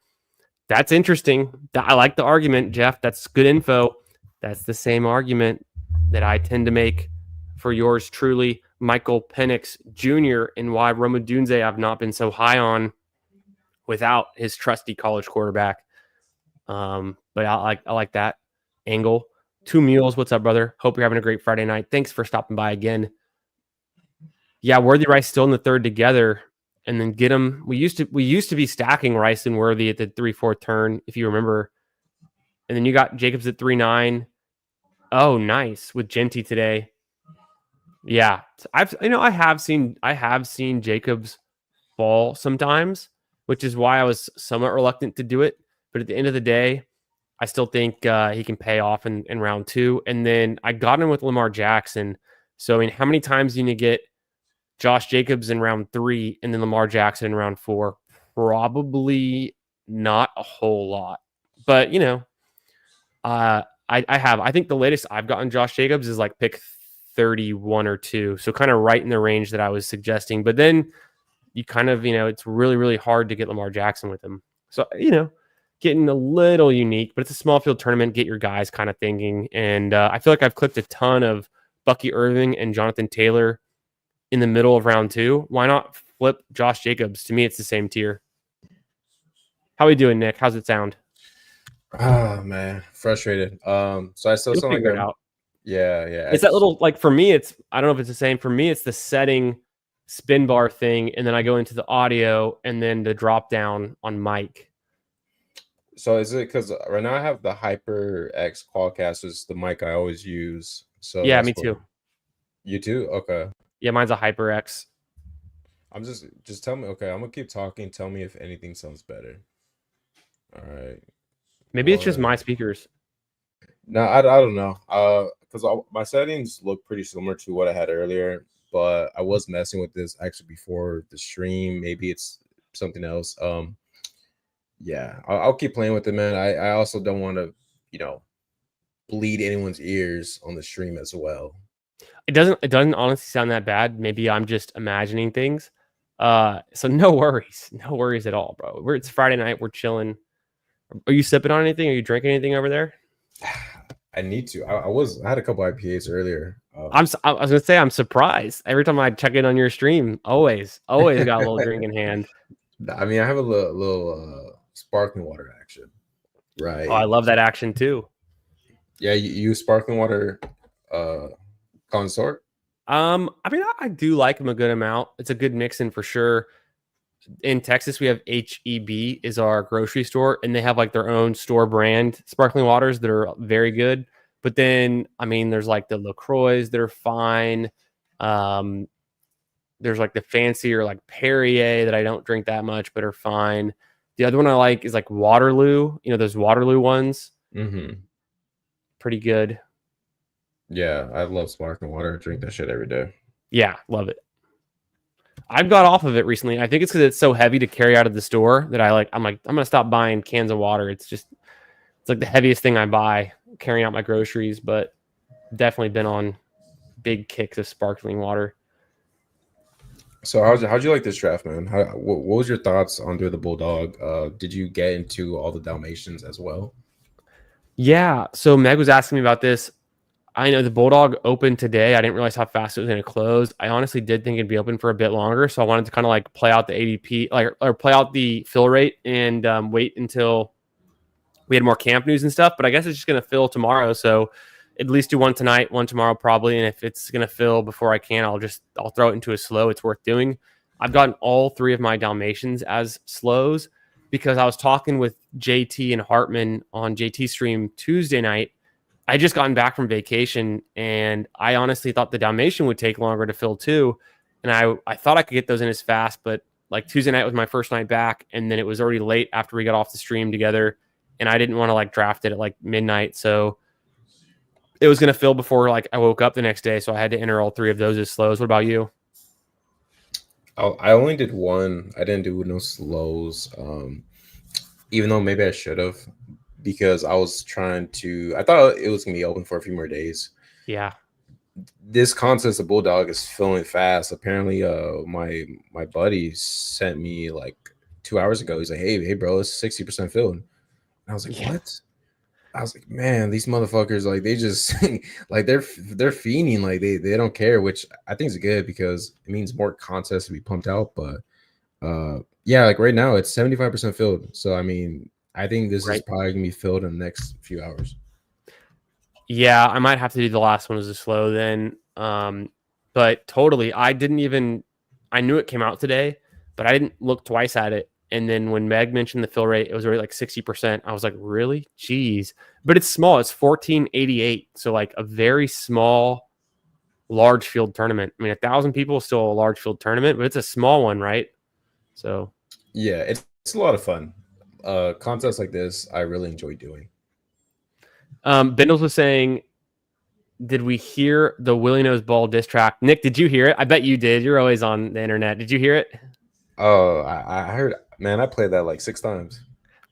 That's interesting. I like the argument, Jeff. That's good info. That's the same argument that I tend to make for yours truly, Michael Penix Jr., and why Roma Dunze I've not been so high on without his trusty college quarterback. But I like that angle. Two Mules, what's up, brother? Hope you're having a great Friday night. Thanks for stopping by again. Yeah, Worthy Rice still in the third together, and then get him. We used to be stacking Rice and Worthy at the 3-4 turn, if you remember. And then you got Jacobs at 3-9. Oh, nice with Genty today. Yeah, I have seen Jacobs fall sometimes, which is why I was somewhat reluctant to do it. But at the end of the day, I still think he can pay off in round 2. And then I got him with Lamar Jackson. So, I mean, how many times do you get Josh Jacobs in round 3 and then Lamar Jackson in round 4? Probably not a whole lot. But, I think the latest I've gotten Josh Jacobs is like pick 31 or 2. So kind of right in the range that I was suggesting. But then you kind of, it's really, really hard to get Lamar Jackson with him. So, getting a little unique, but it's a small field tournament. Get your guys kind of thinking. And I feel like I've clipped a ton of Bucky Irving and Jonathan Taylor in the middle of round 2. Why not flip Josh Jacobs? To me, it's the same tier. How are we doing, Nick? How's it sound? Oh man, frustrated. So I still You'll sound like figure it out. Yeah. It's that little, like, for me, I don't know if it's the same. For me, it's the setting spin bar thing, and then I go into the audio and then the drop down on mic. So is it because right now I have the HyperX Qualcast is the mic I always use. So Yeah, that's me too. You too? Okay. Yeah, mine's a HyperX. I'm just tell me. Okay, I'm gonna keep talking. Tell me if anything sounds better. All right. Maybe it's just my speakers. No, I don't know. Because my settings look pretty similar to what I had earlier, but I was messing with this actually before the stream. Maybe it's something else. Yeah, I'll keep playing with it, man. I also don't want to, bleed anyone's ears on the stream as well. It doesn't honestly sound that bad. Maybe I'm just imagining things. So no worries at all, bro. It's Friday night. We're chilling. Are you sipping on anything? Are you drinking anything over there? I need to. I had a couple IPAs earlier. I was gonna say I'm surprised every time I check in on your stream. Always got a little drink in hand. I mean, I have a little sparkling water action. Right. Oh, I love that action too. Yeah, you use sparkling water consort? I mean, I do like them a good amount. It's a good mix-in for sure. In Texas, we have HEB is our grocery store, and they have like their own store brand sparkling waters that are very good. But then, I mean, there's like the LaCroix that are fine. There's like the fancier like Perrier that I don't drink that much, but are fine. The other one I like is like Waterloo. Those Waterloo ones. Mm-hmm. Pretty good. Yeah, I love sparkling water. I drink that shit every day. Yeah, love it. I've got off of it recently. I think it's because it's so heavy to carry out of the store that I'm gonna stop buying cans of water. It's like the heaviest thing I buy, carrying out my groceries, but definitely been on big kicks of sparkling water. So how'd you like this draft, man? What was your thoughts under the Bulldog? Did you get into all the Dalmatians as well? Yeah. So Meg was asking me about this. I know the Bulldog opened today. I didn't realize how fast it was going to close. I honestly did think it'd be open for a bit longer, so I wanted to kind of like play out the ADP, like or play out the fill rate, and wait until we had more camp news and stuff. But I guess it's just going to fill tomorrow, so at least do one tonight, one tomorrow probably. And if it's going to fill before I can, I'll throw it into a slow. It's worth doing. I've gotten all 3 of my Dalmatians as slows because I was talking with JT and Hartman on JT stream Tuesday night. I just gotten back from vacation, and I honestly thought the Dalmatian would take longer to fill too. And I thought I could get those in as fast, but like Tuesday night was my first night back, and then it was already late after we got off the stream together, and I didn't want to like draft it at like midnight, so it was going to fill before like I woke up the next day, so I had to enter all 3 of those as slows. What about you? I only did one. I didn't do no slows. Even though maybe I should have, because I was trying to. I thought it was gonna be open for a few more days. Yeah. This contest of Bulldog is filling fast. Apparently, my buddy sent me like 2 hours ago. He's like, hey, bro, it's 60% filled. And I was like, Yeah. what? I was like, man, these motherfuckers, like they just like they're fiending, like they don't care, which I think is good because it means more contests to be pumped out. But yeah, like right now it's 75% filled. So I mean, I think this is probably gonna be filled in the next few hours. Yeah, I might have to do the last one as a slow then. But totally, I knew it came out today, but I didn't look twice at it. And then when Meg mentioned the fill rate, it was already like 60%. I was like, really? Jeez. But it's small. It's 1488. So like a very small, large field tournament. I mean, 1,000 people is still a large field tournament, but it's a small one, right? So yeah, it's a lot of fun. Contests like this, I really enjoy doing. Bindles was saying, did we hear the Willie Knows Ball diss track? Nick, did you hear it? I bet you did. You're always on the internet. Did you hear it? Oh, I heard, man, I played that like 6 times.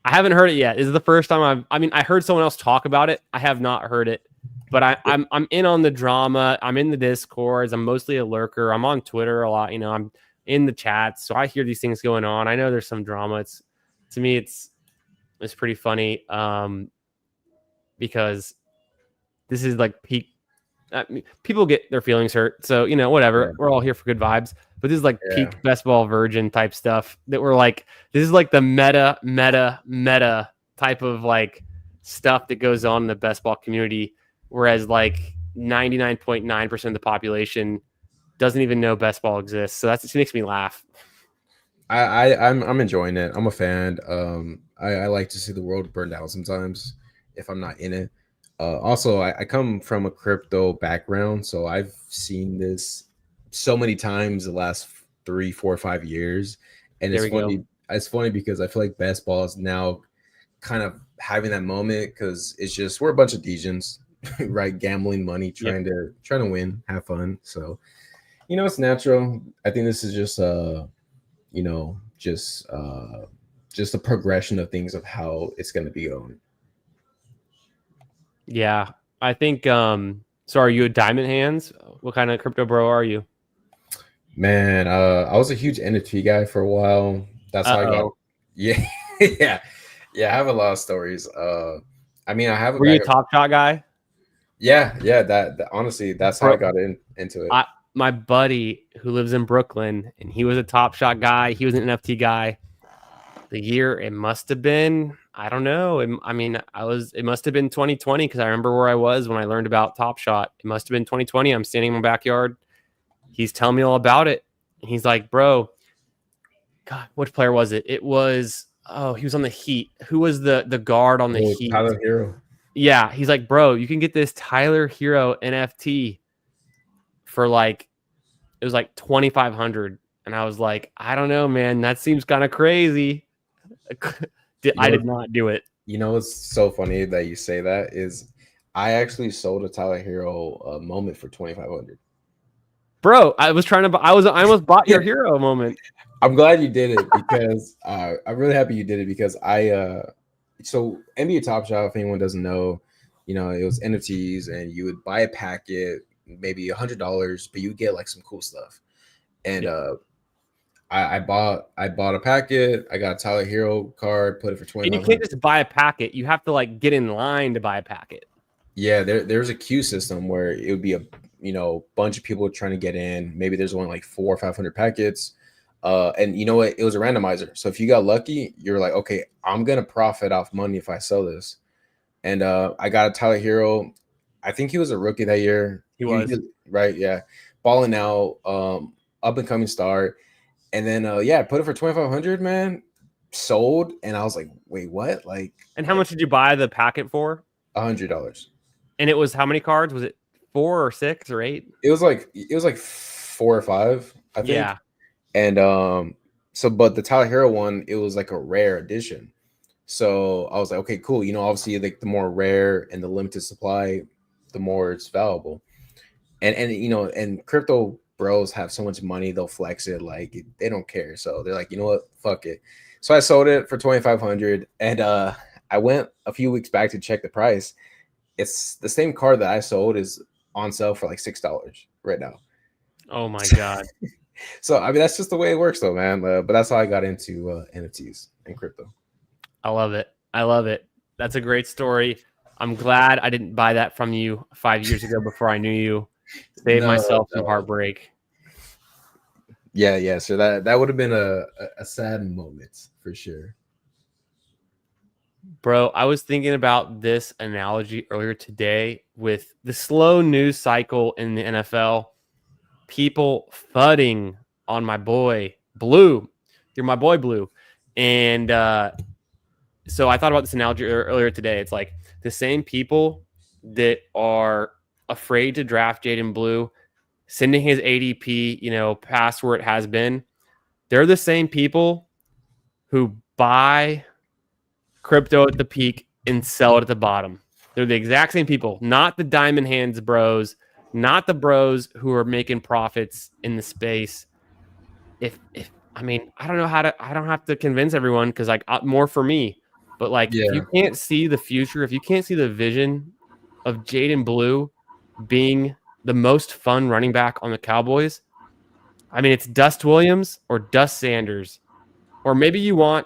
I haven't heard it yet. This is the first time I heard someone else talk about it. I have not heard it, but I'm in on the drama. I'm in the Discords. I'm mostly a lurker. I'm on Twitter a lot. I'm in the chats, so I hear these things going on. I know there's some drama. To me, it's pretty funny because this is like peak. People get their feelings hurt, so whatever. Yeah. We're all here for good vibes. But this is like peak best ball virgin type stuff that we're like, this is like the meta type of like stuff that goes on in the best ball community. Whereas like 99.9% of the population doesn't even know best ball exists. So it makes me laugh. I'm enjoying it. I'm a fan. I like to see the world burn down sometimes if I'm not in it. Also, I come from a crypto background, so I've seen this so many times the last 3, 4, 5 years, and it's funny. It's funny because I feel like best ball is now kind of having that moment because it's just we're a bunch of degens, right? Gambling money, trying to win, have fun. So it's natural. I think this is just just a progression of things of how it's going to be going. Yeah, I think. So, are you a diamond hands? What kind of crypto bro are you? Man, I was a huge NFT guy for a while. That's how I got. Yeah, yeah. I have a lot of stories. I mean, I have. Were you a Top Shot guy? Yeah. That honestly, that's how I got into it. My buddy who lives in Brooklyn, and he was a Top Shot guy. He was an NFT guy. The year it must have been, I don't know. It must have been 2020 because I remember where I was when I learned about Top Shot. It must have been 2020. I'm standing in my backyard. He's telling me all about it. And he's like, bro, God, which player was it? It was, he was on the Heat. Who was the guard on the Heat? Tyler Hero. Yeah. He's like, bro, you can get this Tyler Hero NFT for it was like 2,500. And I was like, I don't know, man. That seems kind of crazy. I did not do it. What's so funny that you say that is I actually sold a Tyler Hero moment for 2,500. Bro, I almost bought your hero moment. I'm glad you did it because I'm really happy you did it because so NBA Top Shot, if anyone doesn't know, it was NFTs, and you would buy a packet, maybe $100, but you get like some cool stuff. And Yeah. I bought a packet. I got a Tyler Hero card, put it for And you 2,500. can't just buy a packet. You have to like get in line to buy a packet. Yeah, there's a queue system where it would be a bunch of people trying to get in. Maybe there's only like 400 or 500 packets. And you know what? It was a randomizer. So if you got lucky, you're like, okay, I'm gonna profit off money if I sell this. And I got a Tyler Hero. I think he was a rookie that year. He was. Right, yeah, balling out, up and coming star. And then yeah, I put it for 2,500, man. Sold, and I was like, wait, what? And how much did you buy the packet for? $100. And it was how many cards? Was it 4 or 6 or 8? It was like 4 or 5, I think. Yeah. And so but the Tyler Hero one, it was like a rare edition. So I was like, okay, cool. Obviously, like the more rare and the limited supply, the more it's valuable. And and crypto bros have so much money, they'll flex it, like they don't care. So they're like, you know what, fuck it. So I sold it for 2,500, and I went a few weeks back to check the price. It's the same card that I sold is on sale for like $6 right now. Oh my god. So I mean, that's just the way it works, though, man. But that's how I got into NFTs and crypto. I love it. I love it. That's a great story. I'm glad I didn't buy that from you 5 years ago before I knew you. Save myself some heartbreak. Yeah. So that would have been a sad moment for sure. Bro, I was thinking about this analogy earlier today with the slow news cycle in the NFL. People fudding on my boy Blue. You're my boy Blue. And so I thought about this analogy earlier today. It's like the same people that are afraid to draft Jaden Blue, sending his ADP, past where it has been. They're the same people who buy crypto at the peak and sell it at the bottom. They're the exact same people, not the diamond hands bros, not the bros who are making profits in the space. If I mean, I don't have to convince everyone because like more for me, but like if you can't see the future, if you can't see the vision of Jaden Blue being the most fun running back on the Cowboys, I mean, it's Dust Williams or Dust Sanders, or maybe you want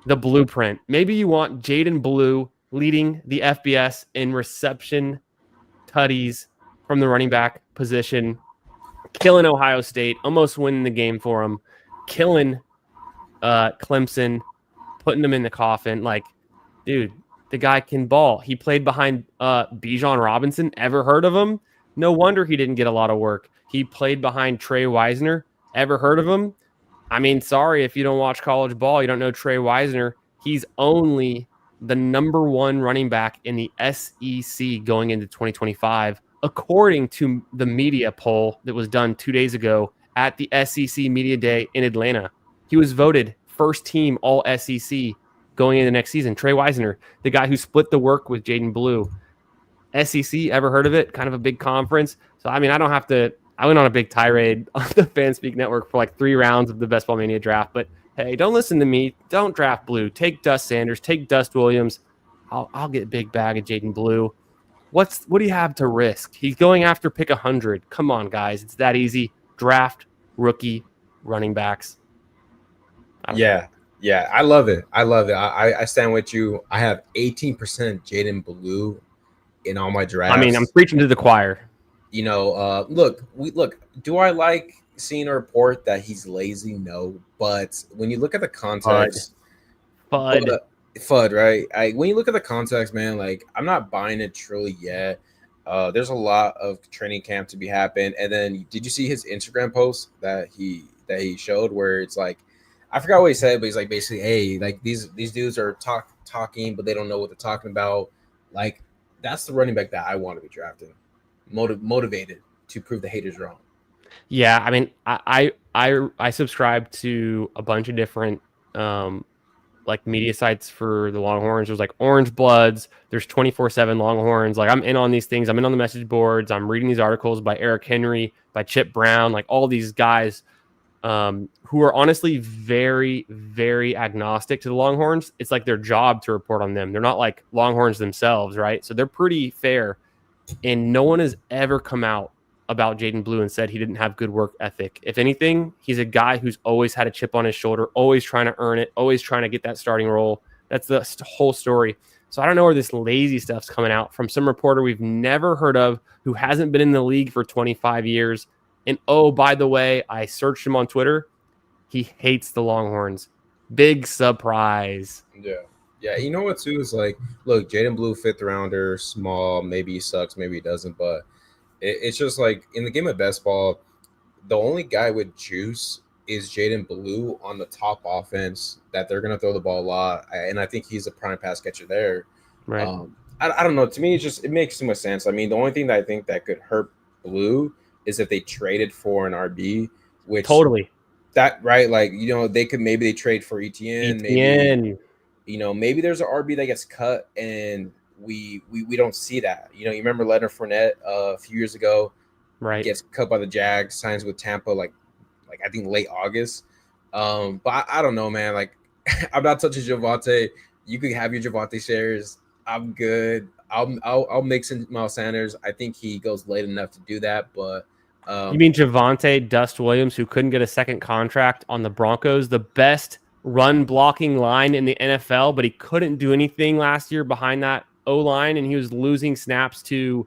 the blueprint. Maybe you want Jaden Blue leading the FBS in reception tutties from the running back position, killing Ohio State, almost winning the game for him, killing Clemson, putting them in the coffin. Like, dude, the guy can ball. He played behind Bijan Robinson. Ever heard of him? No wonder he didn't get a lot of work. He played behind Trey Wisner. Ever heard of him? I mean, sorry if you don't watch college ball, you don't know Trey Wisner. He's only the number 1 running back in the SEC going into 2025, according to the media poll that was done 2 days ago at the SEC Media Day in Atlanta. He was voted first team all SEC going into next season. Trey Wisner, the guy who split the work with Jaden Blue. SEC, ever heard of it? Kind of a big conference. So, I mean, I don't have to. I went on a big tirade on the Fanspeak Network for like 3 rounds of the Best Ball Mania draft. But hey, don't listen to me. Don't draft Blue. Take Dust Sanders. Take Dust Williams. I'll get a big bag of Jaden Blue. What do you have to risk? He's going after pick 100. Come on, guys. It's that easy. Draft rookie running backs. Yeah. I love it. I stand with you. I have 18% Jaden Blue in all my drafts. I mean, I'm preaching to the choir. Look. Do I like seeing a report that he's lazy? No, but when you look at the context, FUD, right? When you look at the context, man, like I'm not buying it truly yet. There's a lot of training camp to be happened. And then, did you see his Instagram post that he showed where it's like, I forgot what he said, but he's like basically, hey, like these dudes are talking, but they don't know what they're talking about. Like, that's the running back that I want to be drafting, motivated to prove the haters wrong. Yeah, I mean, I subscribe to a bunch of different like media sites for the Longhorns. There's like Orange Bloods. There's 24/7 Longhorns. Like I'm in on these things. I'm in on the message boards. I'm reading these articles by Eric Henry, by Chip Brown, like all these guys. who are honestly very, very agnostic to the Longhorns. It's like their job to report on them. They're not like Longhorns themselves, right? So they're pretty fair. And no one has ever come out about Jaden Blue and said he didn't have good work ethic. If anything, he's a guy who's always had a chip on his shoulder, always trying to earn it, always trying to get that starting role. That's the whole story. So I don't know where this lazy stuff's coming out from some reporter we've never heard of who hasn't been in the league for 25 years. And oh, by the way, I searched him on Twitter. He hates the Longhorns. Big surprise. Yeah. Yeah, you know what too is like, look, Jaden Blue, 5th rounder, small, maybe he sucks, maybe he doesn't, but it's just like in the game of best ball, the only guy with juice is Jaden Blue on the top offense that they're gonna throw the ball a lot, and I think he's a prime pass catcher there. Right. I don't know. To me, it makes too much sense. I mean, the only thing that I think that could hurt Blue is if they traded for an RB, which Totally. that right, like they trade for ETN, maybe maybe there's an RB that gets cut and we don't see that. You remember Leonard Fournette a few years ago, right? Gets cut by the Jags, signs with Tampa like I think late August. But I don't know, man. Like I'm not touching Javonte. You could have your Javonte shares. I'm good. I'll mix in Miles Sanders. I think he goes late enough to do that, but. You mean Javonte Dust Williams, who couldn't get a second contract on the Broncos, the best run blocking line in the NFL, but he couldn't do anything last year behind that O-line, and he was losing snaps to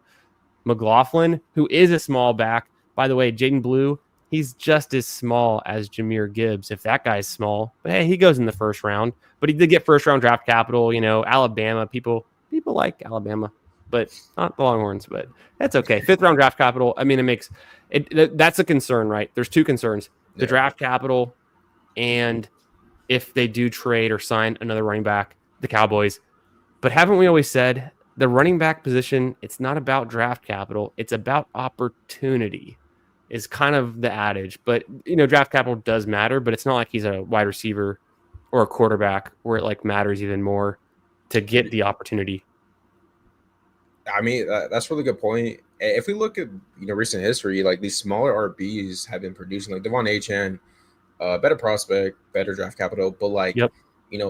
McLaughlin, who is a small back. By the way, Jaden Blue, he's just as small as Jahmyr Gibbs, if that guy's small. But hey, he goes in the first round. But he did get first-round draft capital. Alabama, people like Alabama, but not the Longhorns. But that's okay. 5th-round draft capital. I mean, it makes – that's a concern, right? There's two concerns: the draft capital, and if they do trade or sign another running back, the Cowboys. But haven't we always said the running back position? It's not about draft capital; it's about opportunity. Is kind of the adage. But draft capital does matter, but it's not like he's a wide receiver or a quarterback where it like matters even more to get the opportunity. I mean, that's a really good point. If we look at recent history, like these smaller RBs have been producing, like Devon Achane, better prospect, better draft capital, but like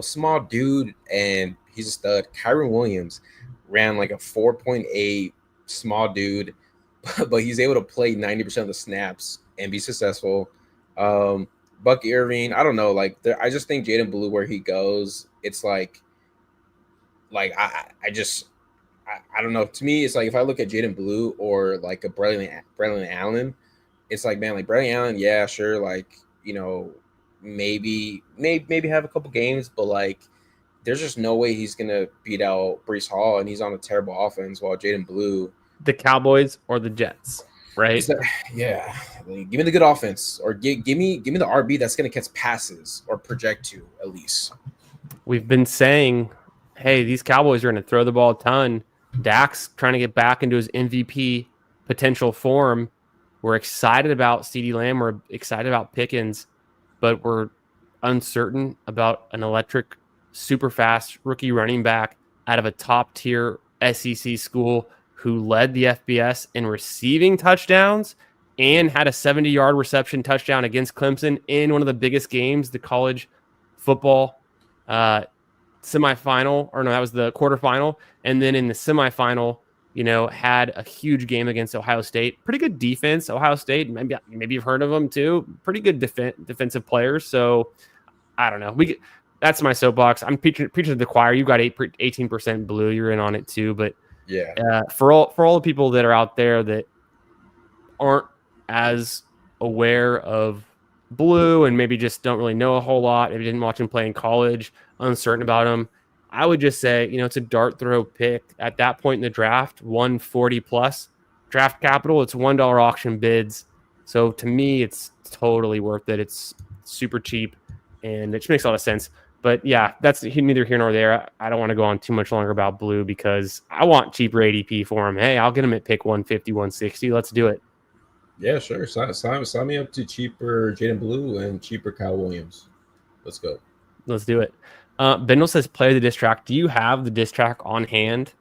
small dude and he's a stud. Kyron Williams ran like a 4.8 small dude, but he's able to play 90% of the snaps and be successful. Buck Irving, I don't know, I just think Jaden Blue, where he goes, it's like I don't know. To me, it's like if I look at Jaden Blue or like a Braylon Allen, it's like, man, like Braylon Allen, yeah, sure, like maybe have a couple games, but like there's just no way he's gonna beat out Breece Hall, and he's on a terrible offense. While Jaden Blue, the Cowboys or the Jets, right? Yeah, like, give me the good offense, or give me the RB that's gonna catch passes or project to at least. We've been saying, hey, these Cowboys are going to throw the ball a ton. Dak's trying to get back into his MVP potential form. We're excited about CeeDee Lamb. We're excited about Pickens, but we're uncertain about an electric, super fast rookie running back out of a top tier SEC school who led the FBS in receiving touchdowns and had a 70-yard reception touchdown against Clemson in one of the biggest games, the college football semifinal, or no, that was the quarterfinal. And then in the semifinal, had a huge game against Ohio State. Pretty good defense, Ohio State. Maybe you've heard of them too. Pretty good defensive players. So I don't know. That's my soapbox. I'm preaching to the choir. You got 18% Blue. You're in on it too. But yeah, for all the people that are out there that aren't as aware of Blue and maybe just don't really know a whole lot, maybe didn't watch him play in college, uncertain about him, I would just say, it's a dart throw pick at that point in the draft, 140 plus draft capital. It's $1 auction bids. So to me, it's totally worth it. It's super cheap and it just makes a lot of sense. But yeah, that's neither here nor there. I don't want to go on too much longer about Blue because I want cheaper ADP for him. Hey, I'll get him at pick 150, 160. Let's do it. Yeah, sure. Sign me up to cheaper Jaden Blue and cheaper Kyle Williams. Let's go. Let's do it. Bindle says, play the diss track. Do you have the diss track on hand?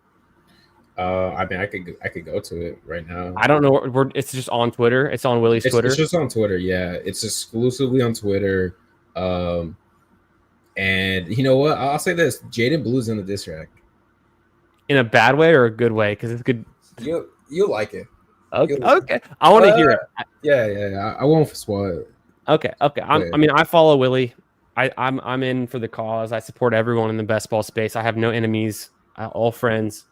I mean, I could go to it right now. I don't know. It's just on Twitter. It's on Willie's It's Twitter. just on Twitter. Yeah, it's exclusively on Twitter. Um, and you know what? I'll say this: Jaden Blue's in the diss track. In a bad way or a good way? Because it's good. You'll like it. Okay, You'll, okay. I want to hear it. yeah. I won't spoil it. Okay. I mean, I follow Willie. I'm in for the cause. I support everyone in the best ball space. I have no enemies. All friends.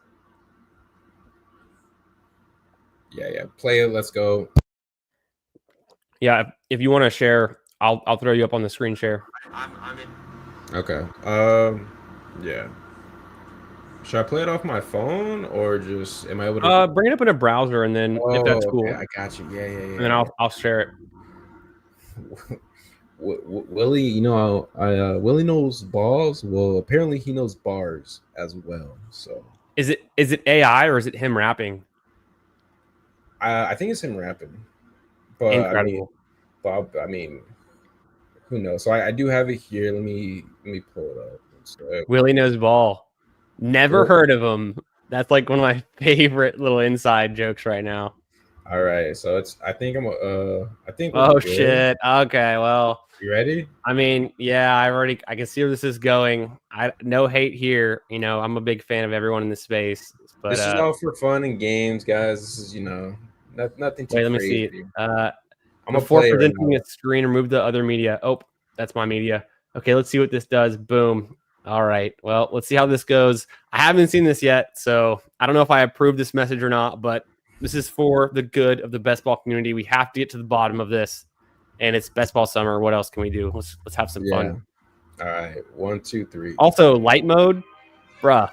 Yeah. Play it. Let's go. Yeah. If you want to share, I'll throw you up on the screen share. I'm in. Okay. Yeah. Should I play it off my phone or just am I able to? Bring it up in a browser, and then if that's cool, okay, I got you. Yeah. and then I'll share it. Willie, you know, Willie knows balls. Well, apparently he knows bars as well. So Is it AI or is it him rapping? I think it's him rapping, but Incredible. I mean, who knows? So I do have it here. Let me pull it up. Willie knows ball. Never heard of him. That's like one of my favorite little inside jokes right now. All right, so I think I think. Oh shit. Okay, well. You ready? I mean, yeah, I can see where this is going. No hate here. You know, I'm a big fan of everyone in this space. But this is all for fun and games, guys. This is, nothing too wait, let me crazy. see. I'm before presenting a screen, remove the other media. Oh, that's my media. Okay, let's see what this does. Boom. All right. Well, let's see how this goes. I haven't seen this yet, so I don't know if I approve this message or not, but this is for the good of the best ball community. We have to get to the bottom of this. And it's best ball summer. What else can we do? Let's have some fun. All right. 1, 2, 3. Also, light mode, bruh.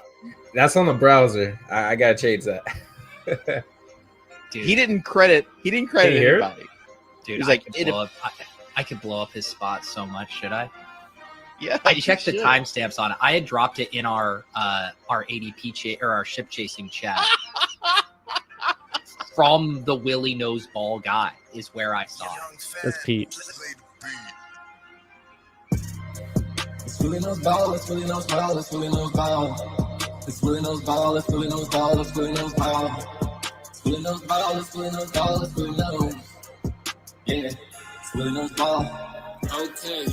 That's on the browser. I gotta change that. Dude, he didn't credit anybody. Dude, he's like, I could blow up his spot so much. Should I? Yeah, I checked the timestamps on it. I had dropped it in our ADP or our ship chasing chat. From the Willie knows ball guy is where I saw it. That's Pete. It's Willie knows ball. It's Willie knows ball. It's Willie knows ball. It's Willie knows ball. It's Willie knows ball. It's Willie knows ball. It's Willie knows ball. It's Willie knows ball. It's Willie knows. Yeah, it's Willie knows ball. Okay,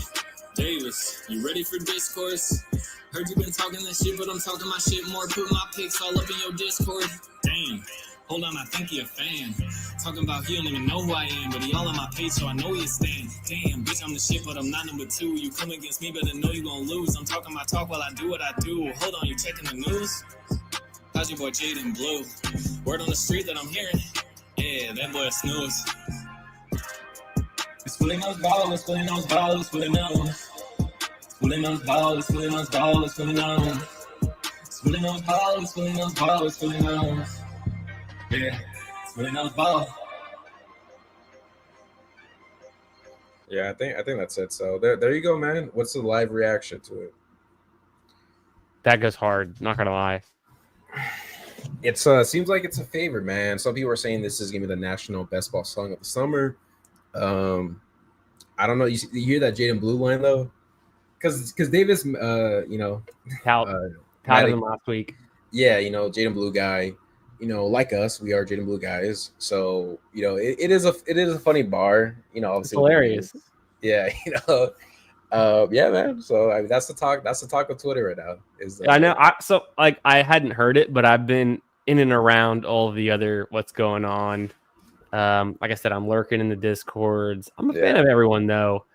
Davis, you ready for discourse? Heard you been talking that shit, but I'm talking my shit more. Put my pics all up in your Discord. Damn. Hold on, I think he a fan. Talking about he don't even know who I am, but he all on my page, so I know he a stan. Damn, bitch, I'm the shit, but I'm not number 2. You come against me, better know you gon' lose. I'm talking my talk while I do what I do. Hold on, you checking the news? How's your boy Jaden Blue? Word on the street that I'm hearing. Yeah, that boy snooze. It's Willie knows ball. It's Willie knows ball. It's Willie knows. It's Willie knows ball. It's Willie knows ball. It's Willie knows. It's Willie knows ball. It's Willie knows ball. It's Willie knows. Yeah, it's Willie knows ball. Yeah, I think that's it. So there you go, man. What's the live reaction to it? That goes hard. Not gonna lie. It's seems like it's a favorite, man. Some people are saying this is gonna be the national best ball song of the summer. I don't know. You hear that Jaden Blue line though? Because Davis, Touted him last week. Yeah, Jaden Blue guy. Like us, we are Jaden Blue guys. So, it is a funny bar. Obviously it's hilarious. Yeah, yeah, man. So that's the talk. That's the talk of Twitter right now. I know. I hadn't heard it, but I've been in and around all of the other what's going on. Like I said, I'm lurking in the Discords. I'm a fan of everyone, though.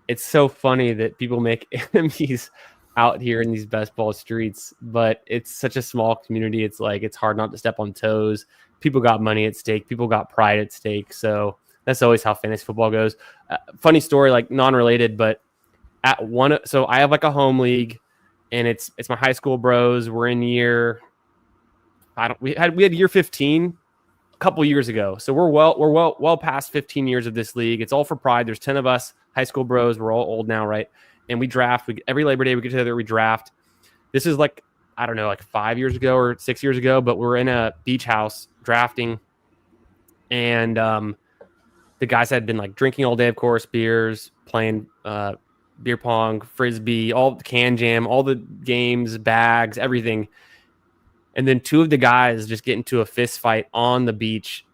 It's so funny that people make enemies out here in these best ball streets, but it's such a small community. It's like it's hard not to step on toes. People got money at stake. People got pride at stake. So that's always how fantasy football goes. Funny story, like non-related, but so I have like a home league, and it's my high school bros. We're in year. We had year 15 a couple years ago, so we're well past 15 years of this league. It's all for pride. There's 10 of us high school bros. We're all old now, right? And we draft. Every Labor Day we get together. We draft. This is like, I don't know, like 5 years ago or 6 years ago, but we're in a beach house drafting, and the guys had been like drinking all day, of course, beers, playing beer pong, frisbee, all the can jam, all the games, bags, everything. And then two of the guys just get into a fist fight on the beach,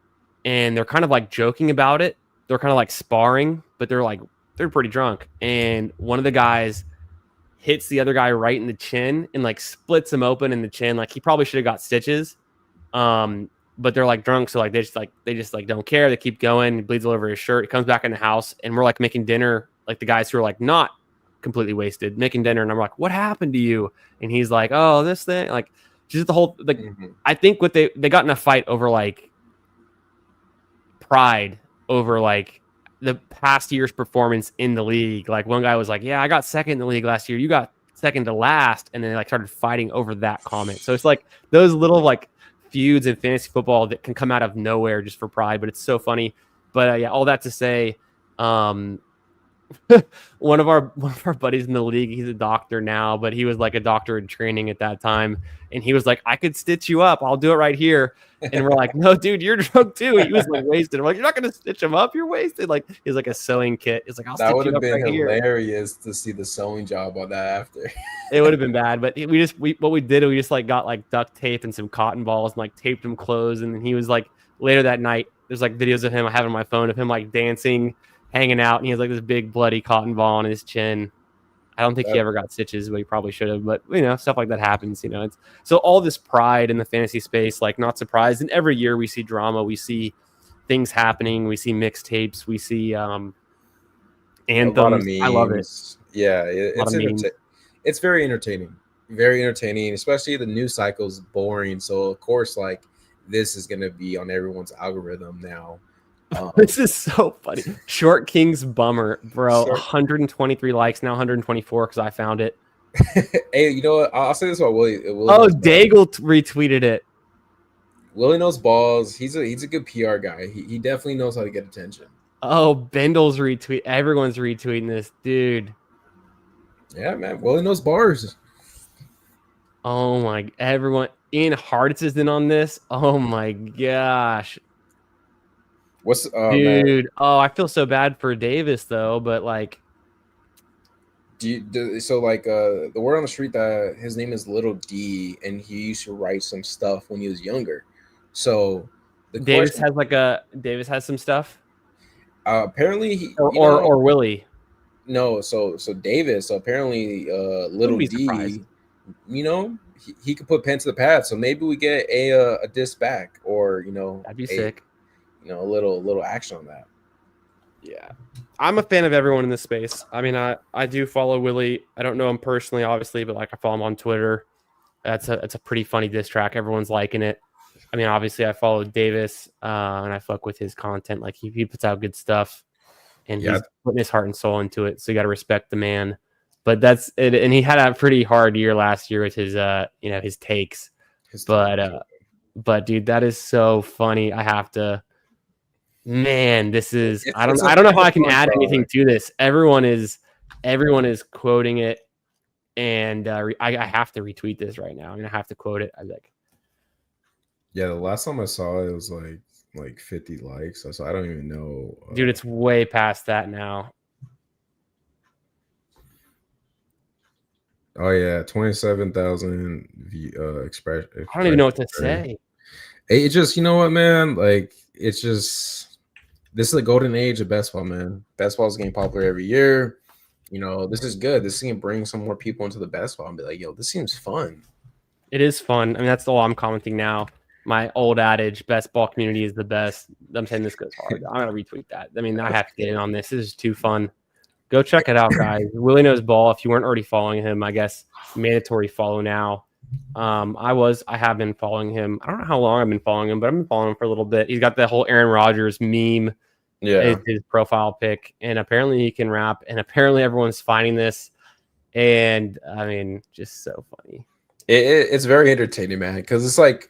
and they're kind of like joking about it. They're kind of like sparring, but they're pretty drunk. And one of the guys hits the other guy right in the chin and like splits him open in the chin. Like he probably should have got stitches. But they're like drunk, so like they just don't care. They keep going. He bleeds all over his shirt. He comes back in the house, and we're like making dinner. Like the guys who are like not completely wasted making dinner, and I'm like, "What happened to you?" And he's like, "Oh, this thing." Like just the whole like. I think what they got in a fight over like pride over like the past year's performance in the league. Like one guy was like, "Yeah, I got second in the league last year. You got second to last," and then they like started fighting over that comment. So it's like those little like feuds in fantasy football that can come out of nowhere just for pride, but it's so funny. But yeah, all that to say, one of our buddies in the league, he's a doctor now, but he was like a doctor in training at that time, and he was like, "I could stitch you up. I'll do it right here." And we're like, "No, dude, you're drunk too." He was like wasted. I'm like, "You're not gonna stitch him up. You're wasted." Like he's like a sewing kit. He's like, "I'll that stitch would you have up been right hilarious to see the sewing job on that after. It would have been bad, but what we did, we just like got like duct tape and some cotton balls and like taped him closed. And then he was like later that night, there's like videos of him I have on my phone of him like dancing, hanging out, and he has like this big bloody cotton ball on his chin. I don't think he ever got stitches, but he probably should have. But you know, stuff like that happens. You know, it's so all this pride in the fantasy space, like not surprised. And every year we see drama, we see things happening, we see mixtapes, we see anthems. I love it. Yeah, it's very entertaining. Very entertaining, especially the news cycle's boring. So of course, like this is gonna be on everyone's algorithm now. This is so funny. Short King's bummer, bro. 123 likes now, 124 because I found it. Hey, you know what? I'll say this about Willie. Daigle retweeted it. Willie knows balls. He's a good PR guy. He definitely knows how to get attention. Oh, BINDLES retweet. Everyone's retweeting this, dude. Yeah, man. Willie knows bars. Oh my! Everyone. Ian Hartitz is in on this. Oh my gosh. Dude? Man. Oh, I feel so bad for Davis though, but like, the word on the street that his name is Little D, and he used to write some stuff when he was younger. So Davis has some stuff. Apparently, or Willie. No, so Davis. So apparently, Little D. Surprised. You know, he could put pen to the pad. So maybe we get a diss back, or that'd be sick. A little action on that. Yeah, I'm a fan of everyone in this space. I mean, I do follow Willie. I don't know him personally, obviously, but like I follow him on Twitter. That's a pretty funny diss track. Everyone's liking it. I mean, obviously, I follow Davis, and I fuck with his content. Like he puts out good stuff, and he's putting his heart and soul into it. So you got to respect the man. But that's it. And he had a pretty hard year last year with his his takes. But dude, that is so funny. I have to. Man, this is I don't know how I can add anything to this. Everyone is quoting it, and I have to retweet this right now. I mean, I have to quote it. I was like, yeah, the last time I saw it was like 50 likes. So I don't even know. Dude, it's way past that now. Oh yeah, 27,000 expression. I don't even know what to say. It just, you know what, man? Like, it's just. This is the golden age of basketball, man. Basketball is getting popular every year. This is good. This thing can bring some more people into the basketball and be like, yo, this seems fun. It is fun. I mean, that's all I'm commenting now. My old adage, best ball community is the best. I'm saying this goes hard. I'm going to retweet that. I mean, I have to get in on this. This is too fun. Go check it out, guys. Willie Knows Ball. If you weren't already following him, I guess mandatory follow now. I have been following him. I don't know how long I've been following him, but I've been following him for a little bit. He's got the whole Aaron Rodgers meme. Yeah, his profile pic, and apparently he can rap, and apparently everyone's finding this, and I mean, just so funny. It's very entertaining, man, because it's like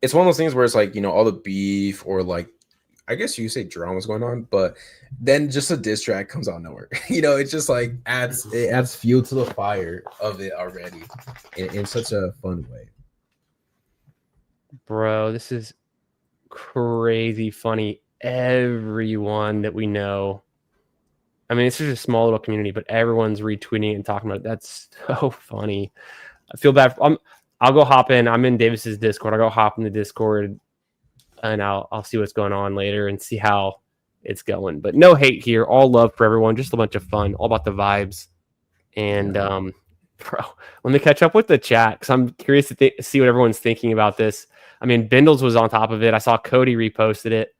it's one of those things where it's like all the beef or like I guess you say drama's going on, but then just a diss track comes out of nowhere. It just like adds fuel to the fire of it already in such a fun way. Bro, this is crazy funny. Everyone that we know, I mean, it's just a small little community, but everyone's retweeting and talking about it. That's so funny. I feel bad. I'll go hop in. I'm in Davis's Discord. I'll go hop in the Discord, and I'll see what's going on later and see how it's going. But no hate here. All love for everyone. Just a bunch of fun. All about the vibes. And bro, let me catch up with the chat because I'm curious to see what everyone's thinking about this. I mean, Bindles was on top of it. I saw Cody reposted it.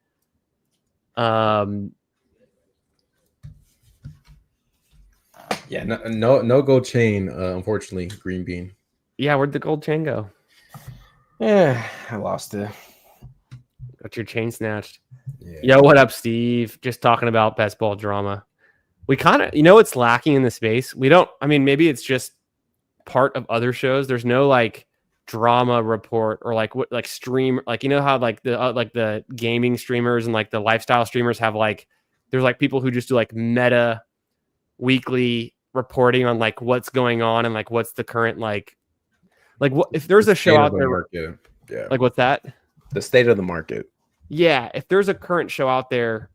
Yeah, no gold chain. Unfortunately, Green Bean. Yeah, where'd the gold chain go? Yeah, I lost it. Got your chain snatched. Yeah. Yo, what up, Steve? Just talking about best ball drama. We kind of, it's lacking in the space. We don't. I mean, maybe it's just part of other shows. There's no like drama report or like what like stream like how like the gaming streamers and like the lifestyle streamers have like there's like people who just do like meta weekly reporting on like what's going on and like what's the current like what if there's a show out there market. Yeah, like what's that, the state of the market. Yeah, if there's a current show out there,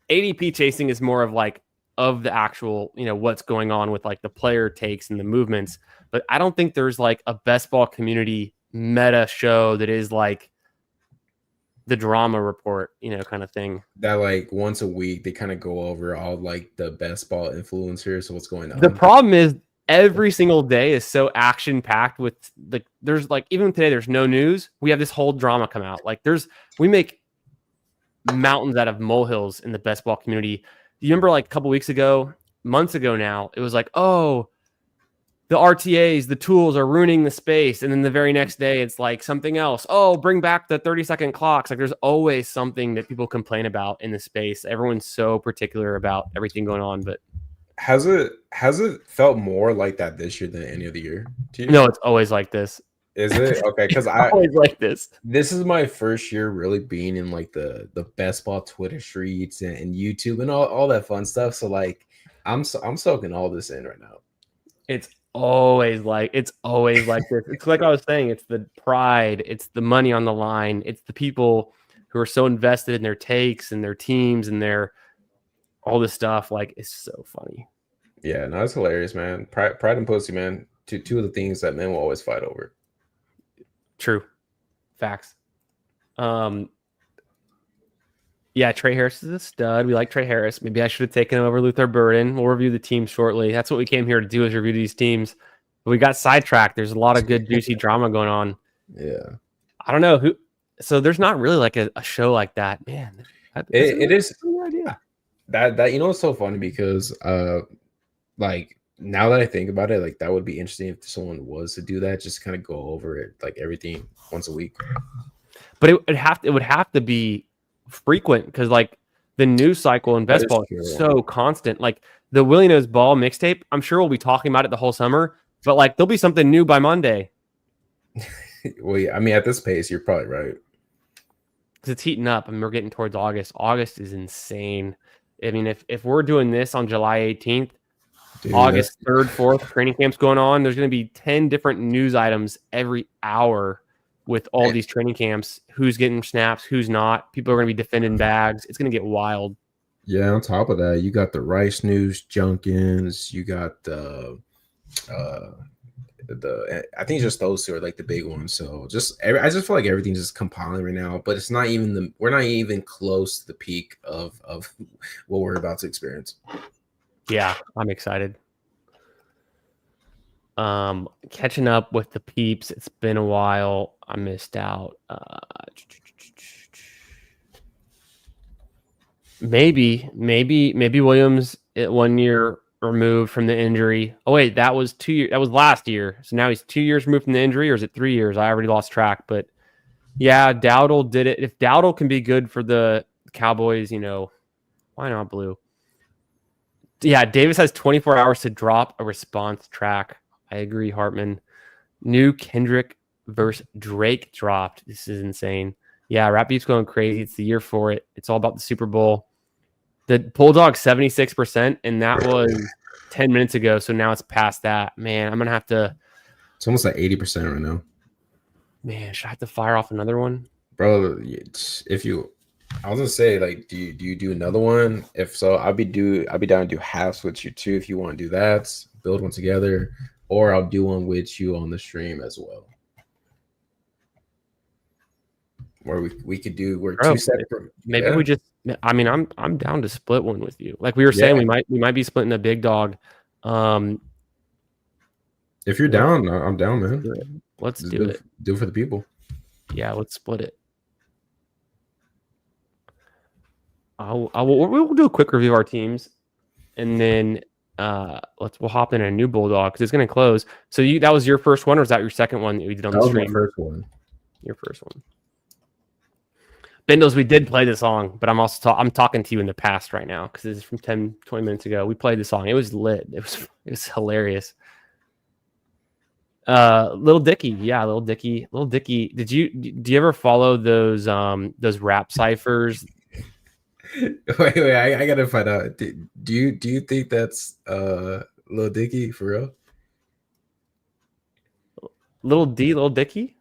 ADP chasing is more of like of the actual what's going on with like the player takes and the movements. But I don't think there's like a best ball community meta show that is like the drama report, kind of thing. That like once a week they kind of go over all like the best ball influencers. So what's going on? The problem is every single day is so action packed with like there's like even today there's no news. We have this whole drama come out. Like we make mountains out of molehills in the best ball community. Do you remember like a couple weeks ago, months ago now, it was like, oh, the RTAs, the tools are ruining the space. And then the very next day, it's like something else. Oh, bring back the 30-second clocks. Like there's always something that people complain about in the space. Everyone's so particular about everything going on. But has it felt more like that this year than any other year to you? No, it's always like this. Is it? Okay, because I always like this. This is my first year really being in like the best ball Twitter streets and YouTube and all that fun stuff. So like I'm soaking all this in right now. It's always like this. It's like I was saying, it's the pride, it's the money on the line, it's the people who are so invested in their takes and their teams and their all this stuff. Like it's so funny. Yeah, no, it's hilarious, man. Pride and pussy, man. Two of the things that men will always fight over. True. Facts. Yeah, Trey Harris is a stud. We like Trey Harris. Maybe I should have taken him over Luther Burden. We'll review the team shortly. That's what we came here to do, is review these teams. But we got sidetracked. There's a lot of good, juicy drama going on. Yeah. I don't know who. So there's not really like a show like that, man. It is a good idea. That it's so funny because like now that I think about it, like that would be interesting if someone was to do that, just kind of go over it like everything once a week. But it would have to be frequent because like the news cycle in best ball is so constant. Like the Willie Knows Ball mixtape, I'm sure we'll be talking about it the whole summer, but like there'll be something new by Monday. Well, yeah, I mean, at this pace, you're probably right. Because it's heating up. I mean, we're getting towards August. August is insane. I mean, if we're doing this on July 18th, dude, August 3rd, 4th, training camp's going on, there's going to be 10 different news items every hour with all these training camps. Who's getting snaps, who's not. People are going to be defending bags. It's going to get wild. Yeah, on top of that, you got the Rice News Junkins. You got the I think just those two are like the big ones. So I just feel like everything's just compiling right now, but it's not even we're not even close to the peak of what we're about to experience. Yeah, I'm excited. Catching up with the peeps. It's been a while. I missed out. Maybe Williams at 1 year removed from the injury. Oh wait, that was 2 years. That was last year. So now he's 2 years removed from the injury, or is it 3 years? I already lost track. But yeah, Dowdle did it. If Dowdle can be good for the Cowboys, why not Blue? Yeah, Davis has 24 hours to drop a response track. I agree, Hartman. New Kendrick versus Drake dropped. This is insane. Yeah, Rap Beef's going crazy. It's the year for it. It's all about the Super Bowl. The Bulldog 76%, and that was 10 minutes ago. So now it's past that. Man, I'm gonna have to. It's almost like 80% right now. Man, should I have to fire off another one, bro? I was gonna say, like, do you do another one? If so, I'll be down to do halves with you too. If you want to do that, build one together, or I'll do one with you on the stream as well. where we could do we're Bro, two separate. maybe we just. I mean, I'm down to split one with you. Like we were saying, we might be splitting a big dog. If you're down, I'm down, man. Let's do it. Do it for the people. Yeah, let's split it. We'll do a quick review of our teams, and then we'll hop in a new bulldog because it's going to close. So that was your first one, or was that your second one that we did on the stream? My first one. Your first one. Bindles, we did play the song, but I'm talking to you in the past right now because it's from 10, 20 minutes ago. We played the song. It was lit. It was hilarious. Little Dicky. Do you ever follow those rap ciphers? Wait, I gotta find out. Do you think that's Lil Dicky for real? Lil Dicky?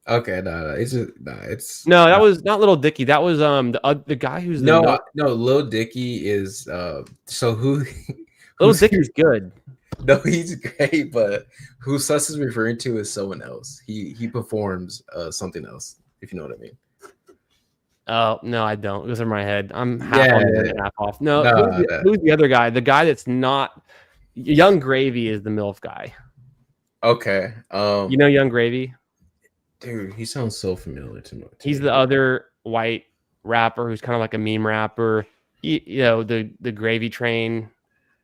Okay, no, it's that was not Little Dicky. That was the guy who's no Lil Dicky is so who Little Dicky's good. No, he's great, but who Sus is referring to is someone else. He performs something else, if you know what I mean. Oh no, I don't. It goes over my head. I'm half on there and half off. No, who's the other guy? The guy that's not Young Gravy is the MILF guy. Okay. You know Young Gravy? Dude, he sounds so familiar to me. He's the other white rapper who's kind of like a meme rapper. The Gravy Train.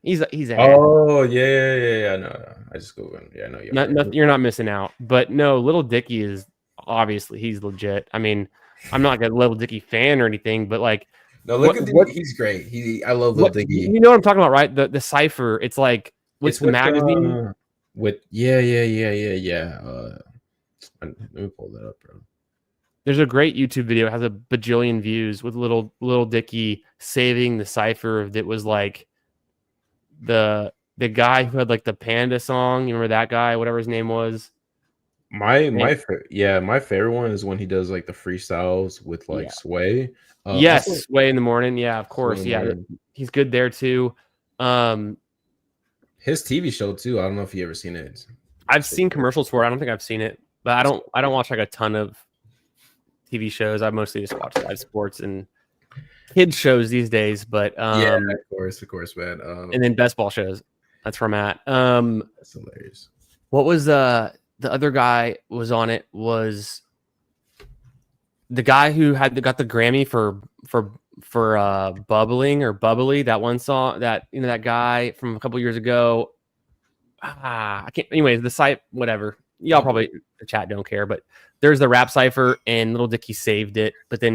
He's a oh yeah. I know. I just go in. Yeah, I know. You're not missing out. But no, Little Dicky is obviously he's legit. I mean, I'm not a Little Dicky fan or anything, but like, no, look at what he's great. I love Little Dicky. You know what I'm talking about, right? The cipher. It's like with the magazine. Yeah. Let me pull that up, bro. There's a great YouTube video. It has a bajillion views with Little Dicky saving the cipher that was like the guy who had like the Panda song. You remember that guy? Whatever his name was. My favorite one is when he does like the freestyles with like Sway. Yes, Sway in the morning. Yeah, of course. Yeah, he's good there too. His TV show too. I don't know if you ever seen it. I've seen commercials for it. I don't think I've seen it, but I don't watch like a ton of TV shows. I mostly just watch live sports and kids shows these days. But yeah, of course, man. And then best ball shows. That's where I'm at. That's hilarious. What was the other guy was on it was the guy who got the Grammy for bubbling or bubbly, that one song that that guy from a couple years ago. I can't. Anyways, the site, whatever. Y'all probably the chat don't care, but there's the rap cipher and Little Dicky saved it. But then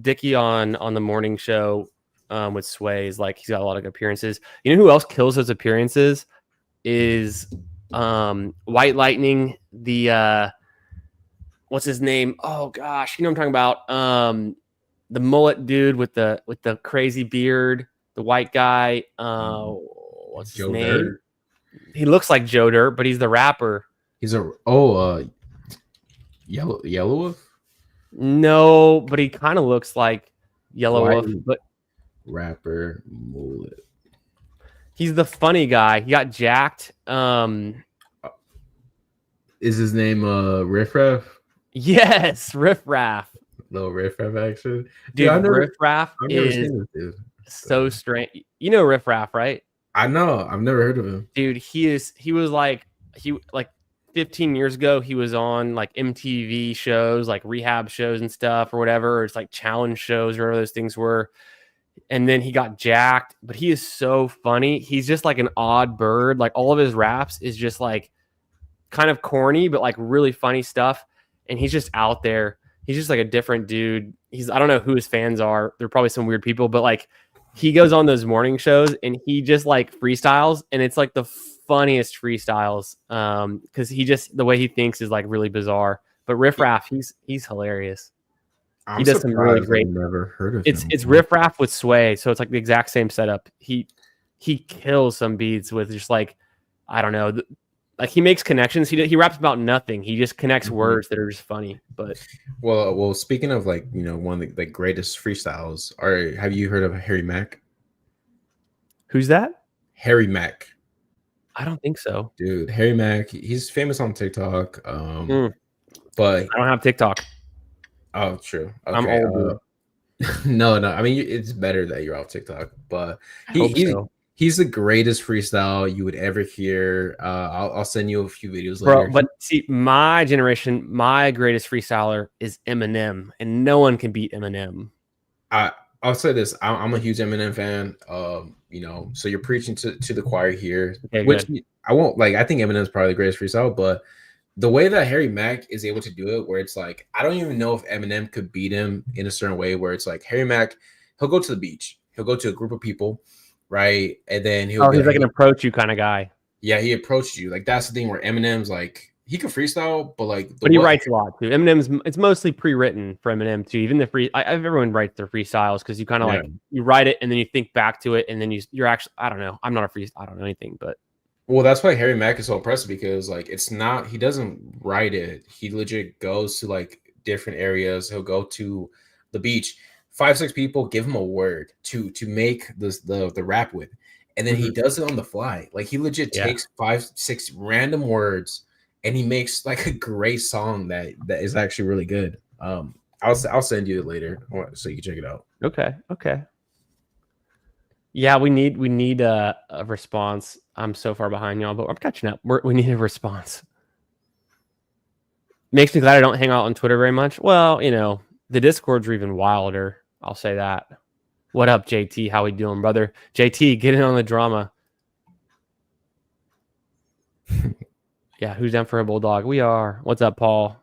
Dicky on the morning show with Sway is like he's got a lot of appearances. You know who else kills those appearances is White Lightning, the what's his name? Oh gosh, you know what I'm talking about. The mullet dude with the crazy beard, the white guy. What's his name? Dirt. He looks like Joe Dirt, but he's the rapper. He's Yellow Wolf? No, but he kind of looks like Yellow Wolf, but rapper mullet. He's the funny guy. He got jacked. Is his name Riff Raff? Yes, Riff Raff. No Riff Raff action. Dude, Riff Raff is so strange. You know Riff Raff, right? I know. I've never heard of him. Dude, he was like 15 years ago, he was on like MTV shows, like rehab shows and stuff or whatever. Or it's like challenge shows or whatever those things were. And then he got jacked, but he is so funny. He's just like an odd bird. Like all of his raps is just like kind of corny, but like really funny stuff. And he's just out there. He's just like a different dude. I don't know who his fans are. They're probably some weird people, but like he goes on those morning shows and he just like freestyles. And it's like the funniest freestyles. Cause the way he thinks is like really bizarre, but Riff Raff, he's hilarious. He does some really great. I've never heard of him. It's Riff Raff with Sway, so it's like the exact same setup. He kills some beats with just like I don't know, like he makes connections. He raps about nothing. He just connects words that are just funny. But well, speaking of like one of the greatest freestyles, have you heard of Harry Mack? Who's that? Harry Mack. I don't think so, dude. Harry Mack. He's famous on TikTok. But I don't have TikTok. Oh, true. I'm Okay. old. No. I mean, it's better that you're off TikTok, but I hope so. he's the greatest freestyle you would ever hear. I'll send you a few videos Bro, later. but see, my generation, my greatest freestyler is Eminem, and no one can beat Eminem. I'll say this: I'm a huge Eminem fan. You know, so you're preaching to the choir here, Okay, which good. I won't like. I think Eminem's probably the greatest freestyle, but the way that Harry Mack is able to do it, where it's like, I don't even know if Eminem could beat him in a certain way, where it's like Harry Mack, he'll go to the beach, he'll go to a group of people, right, and then he's He's like an approach you kind of guy. Yeah, he approached you. Like that's the thing where Eminem's like he can freestyle, but like But he writes a lot too. It's mostly pre-written for Eminem too. Even the everyone writes their freestyles because you kind of like you write it and then you think back to it and then you're actually I don't know. I'm not a freestyle. I don't know anything, but well, that's why Harry Mack is so impressive because like it's not he doesn't write it. He legit goes to like different areas. He'll go to the beach. 5-6 people give him a word to make the rap with, and then he does it on the fly. Like he legit takes 5-6 random words and he makes like a great song that is actually really good. I'll send you it later so you can check it out. Okay. Yeah, we need a response. I'm so far behind y'all, but I'm catching up. We need a response. Makes me glad I don't hang out on Twitter very much. Well, you know, the Discords are even wilder. I'll say that. What up, JT? How we doing, brother? JT, get in on the drama. Yeah, who's down for a bulldog? We are. What's up, Paul?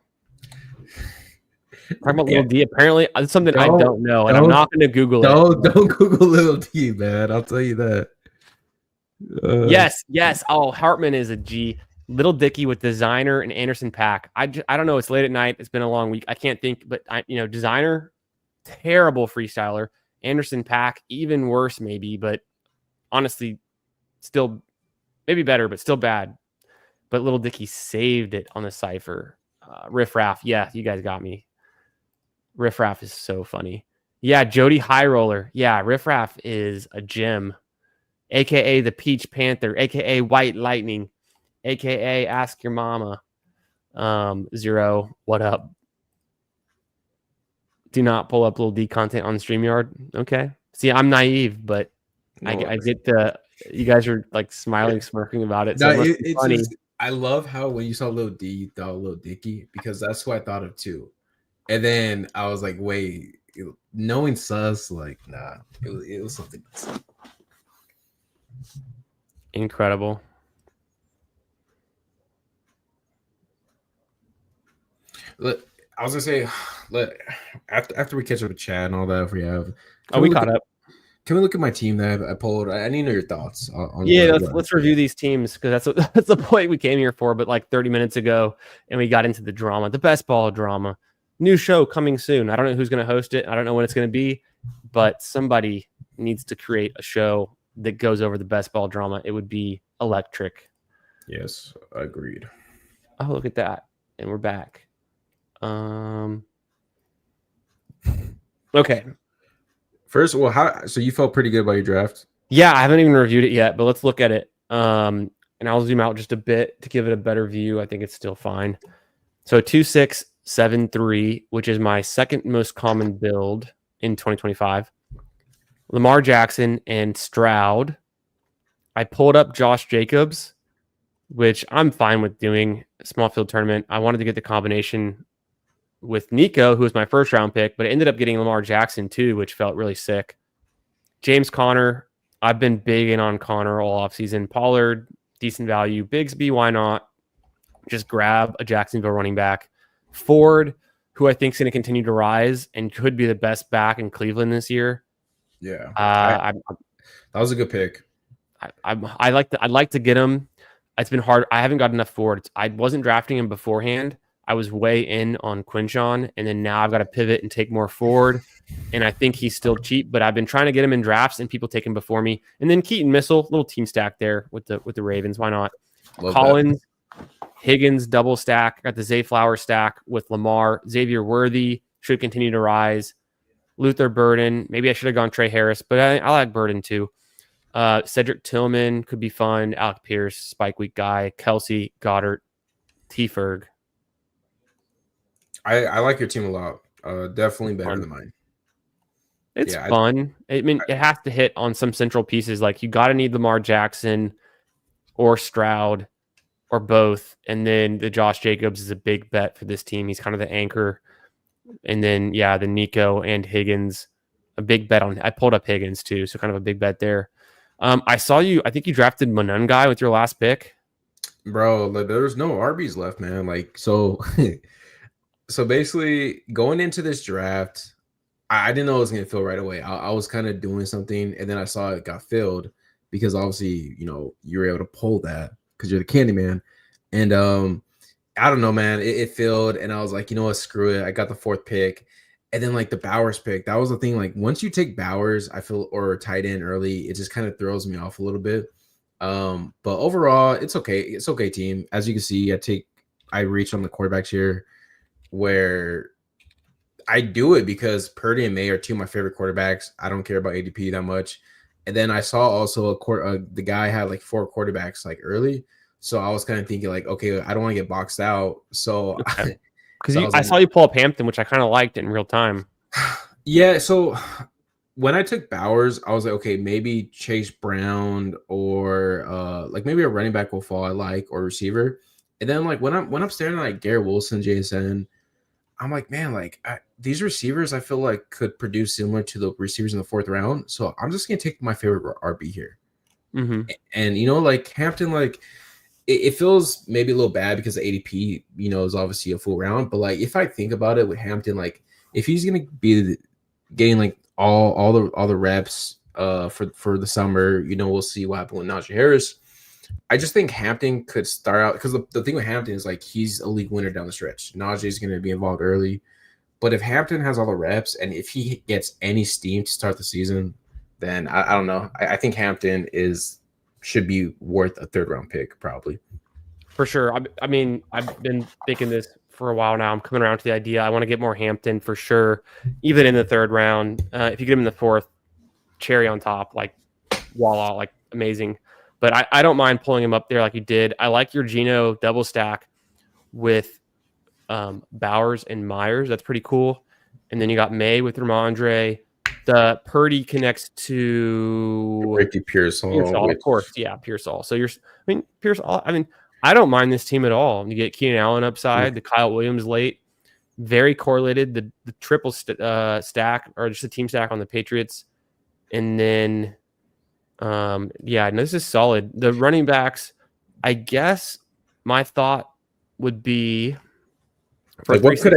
Talking about Lil D. Apparently, it's something I don't know, and I'm not going to Google it. Don't Google Lil D, man. I'll tell you that. Yes. Oh, Hartman is a G. Little Dicky with Designer and Anderson .Paak. I don't know. It's late at night. It's been a long week. I can't think, but Designer, terrible freestyler. Anderson .Paak, even worse maybe, but honestly, still maybe better, but still bad. But Little Dicky saved it on the cipher. Riff Raff, yeah, you guys got me. Riff Raff is so funny. Yeah, Jody High Roller. Yeah, Riff Raff is a gem. AKA the Peach Panther, AKA White Lightning, AKA Ask Your Mama. Zero, what up? Do not pull up Lil D content on StreamYard. Okay. See, I'm naive, but I get the you guys are like smiling, smirking about it. So it's funny. I love how when you saw Lil D, you thought Lil Dicky because that's what I thought of too. And then I was like, wait, knowing Sus, like, nah, it was something else. Incredible. Look, I was gonna say, look, after we catch up with Chad and all that, if we have, we caught up. Can we look at my team that I pulled? I need to know your thoughts. Let's review these teams because that's the point we came here for. But like 30 minutes ago, and we got into the drama, the best ball drama. New show coming soon. I don't know who's going to host it. I don't know when it's going to be, but somebody needs to create a show that goes over the best ball drama. It would be electric. Yes, agreed. Oh, look at that, and we're back. Okay. First, well, so you felt pretty good about your draft? Yeah, I haven't even reviewed it yet, but let's look at it. And I'll zoom out just a bit to give it a better view. I think it's still fine. So 2-6, 7-3, which is my second most common build in 2025. Lamar Jackson and Stroud. I pulled up Josh Jacobs, which I'm fine with doing a small field tournament. I wanted to get the combination with Nico, who was my first round pick, but it ended up getting Lamar Jackson too, which felt really sick. James Conner, I've been big in on Conner all offseason. Pollard, decent value. Bigsby, why not? Just grab a Jacksonville running back. Ford, who I think is going to continue to rise and could be the best back in Cleveland this year. Yeah, that was a good pick. I'd like to get him. It's been hard. I haven't got enough Ford. I wasn't drafting him beforehand. I was way in on Quinshon, and then now I've got to pivot and take more Ford. And I think he's still cheap, but I've been trying to get him in drafts, and people take him before me. And then Keaton Missile, little team stack there with the Ravens. Why not? Love Collins, that. Higgins, double stack. Got the Zay Flower stack with Lamar. Xavier Worthy should continue to rise. Luther Burden. Maybe I should have gone Trey Harris, but I like Burden too. Cedric Tillman could be fun. Alec Pierce, Spike Week guy. Kelsey, Goddard, T. Ferg. I like your team a lot. Definitely better Fun. than mine. It's Yeah, fun. I mean, it has to hit on some central pieces. Like you got to need Lamar Jackson or Stroud or both, and then the Josh Jacobs is a big bet for this team. He's kind of the anchor, and then yeah, the Nico and Higgins, a big bet on. I pulled up Higgins too, so kind of a big bet there. I saw you. I think you drafted Monungai with your last pick. bro. Like, there's no RBs left, man. Like so, so basically going into this draft, I didn't know it was gonna fill right away. I was kind of doing something, and then I saw it got filled because obviously, you were able to pull that because you're the candy man. And I don't know, man. It filled, and I was like, you know what, screw it. I got the 4th pick, and then like the Bowers pick. That was the thing. Like once you take Bowers, I feel or tight end early, it just kind of throws me off a little bit. But overall, it's okay. It's okay, team. As you can see, I reach on the quarterbacks here where I do it because Purdy and May are 2 of my favorite quarterbacks. I don't care about ADP that much. And then I saw also the guy had like 4 quarterbacks like early. So I was kind of thinking like, okay, I don't want to get boxed out. So Because so I saw you pull up Hampton, which I kind of liked in real time. yeah. So when I took Bowers, I was like, okay, maybe Chase Brown or like maybe a running back will fall I like or receiver. And then like when I'm staring at like Garrett Wilson, JSN, I'm like, man, like these receivers I feel like could produce similar to the receivers in the 4th round. So I'm just gonna take my favorite RB here. Mm-hmm. And like Hampton, like it feels maybe a little bad because the ADP, is obviously a full round. But like if I think about it with Hampton, like if he's gonna be getting like all the reps for the summer, we'll see what happens with Najee Harris. I just think Hampton could start out because the thing with Hampton is like he's a league winner down the stretch. Najee is going to be involved early, but if Hampton has all the reps and if he gets any steam to start the season, then I don't know. I think Hampton should be worth a 3rd round pick probably. For sure. I mean, I've been thinking this for a while now. I'm coming around to the idea. I want to get more Hampton for sure, even in the 3rd round. If you get him in the 4th, cherry on top, like voila, like amazing. But I don't mind pulling him up there like you did. I like your Geno double stack with Bowers and Myers. That's pretty cool. And then you got May with Ramondre. The Purdy connects to Ricky Pearsall, of course. Yeah, Pearsall. So Pearsall. I mean, I don't mind this team at all. You get Keenan Allen upside, the Kyle Williams late, very correlated. The triple stack or just the team stack on the Patriots, and then. This is solid. The running backs, I guess my thought would be for like what could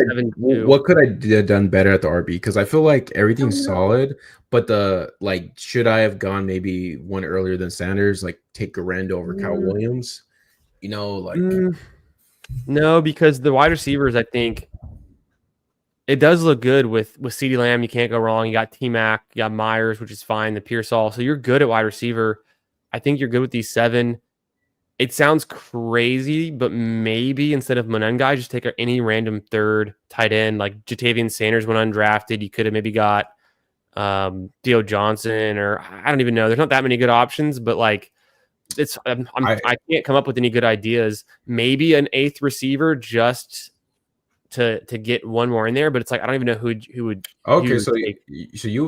I have done better at the RB? Because I feel like everything's solid, but should I have gone maybe one earlier than Sanders, like take Garand over Kyle Williams? No, because the wide receivers, I think it does look good with CeeDee Lamb. You can't go wrong. You got T-Mac, you got Myers, which is fine, the Pearsall. So you're good at wide receiver. I think you're good with these 7. It sounds crazy, but maybe instead of Monungai, just take any random 3rd tight end. Like Jatavian Sanders went undrafted. You could have maybe got Dio Johnson, or I don't even know. There's not that many good options, but like I can't come up with any good ideas. Maybe an 8th receiver just to get one more in there, but it's like I don't even know who would. Okay, so you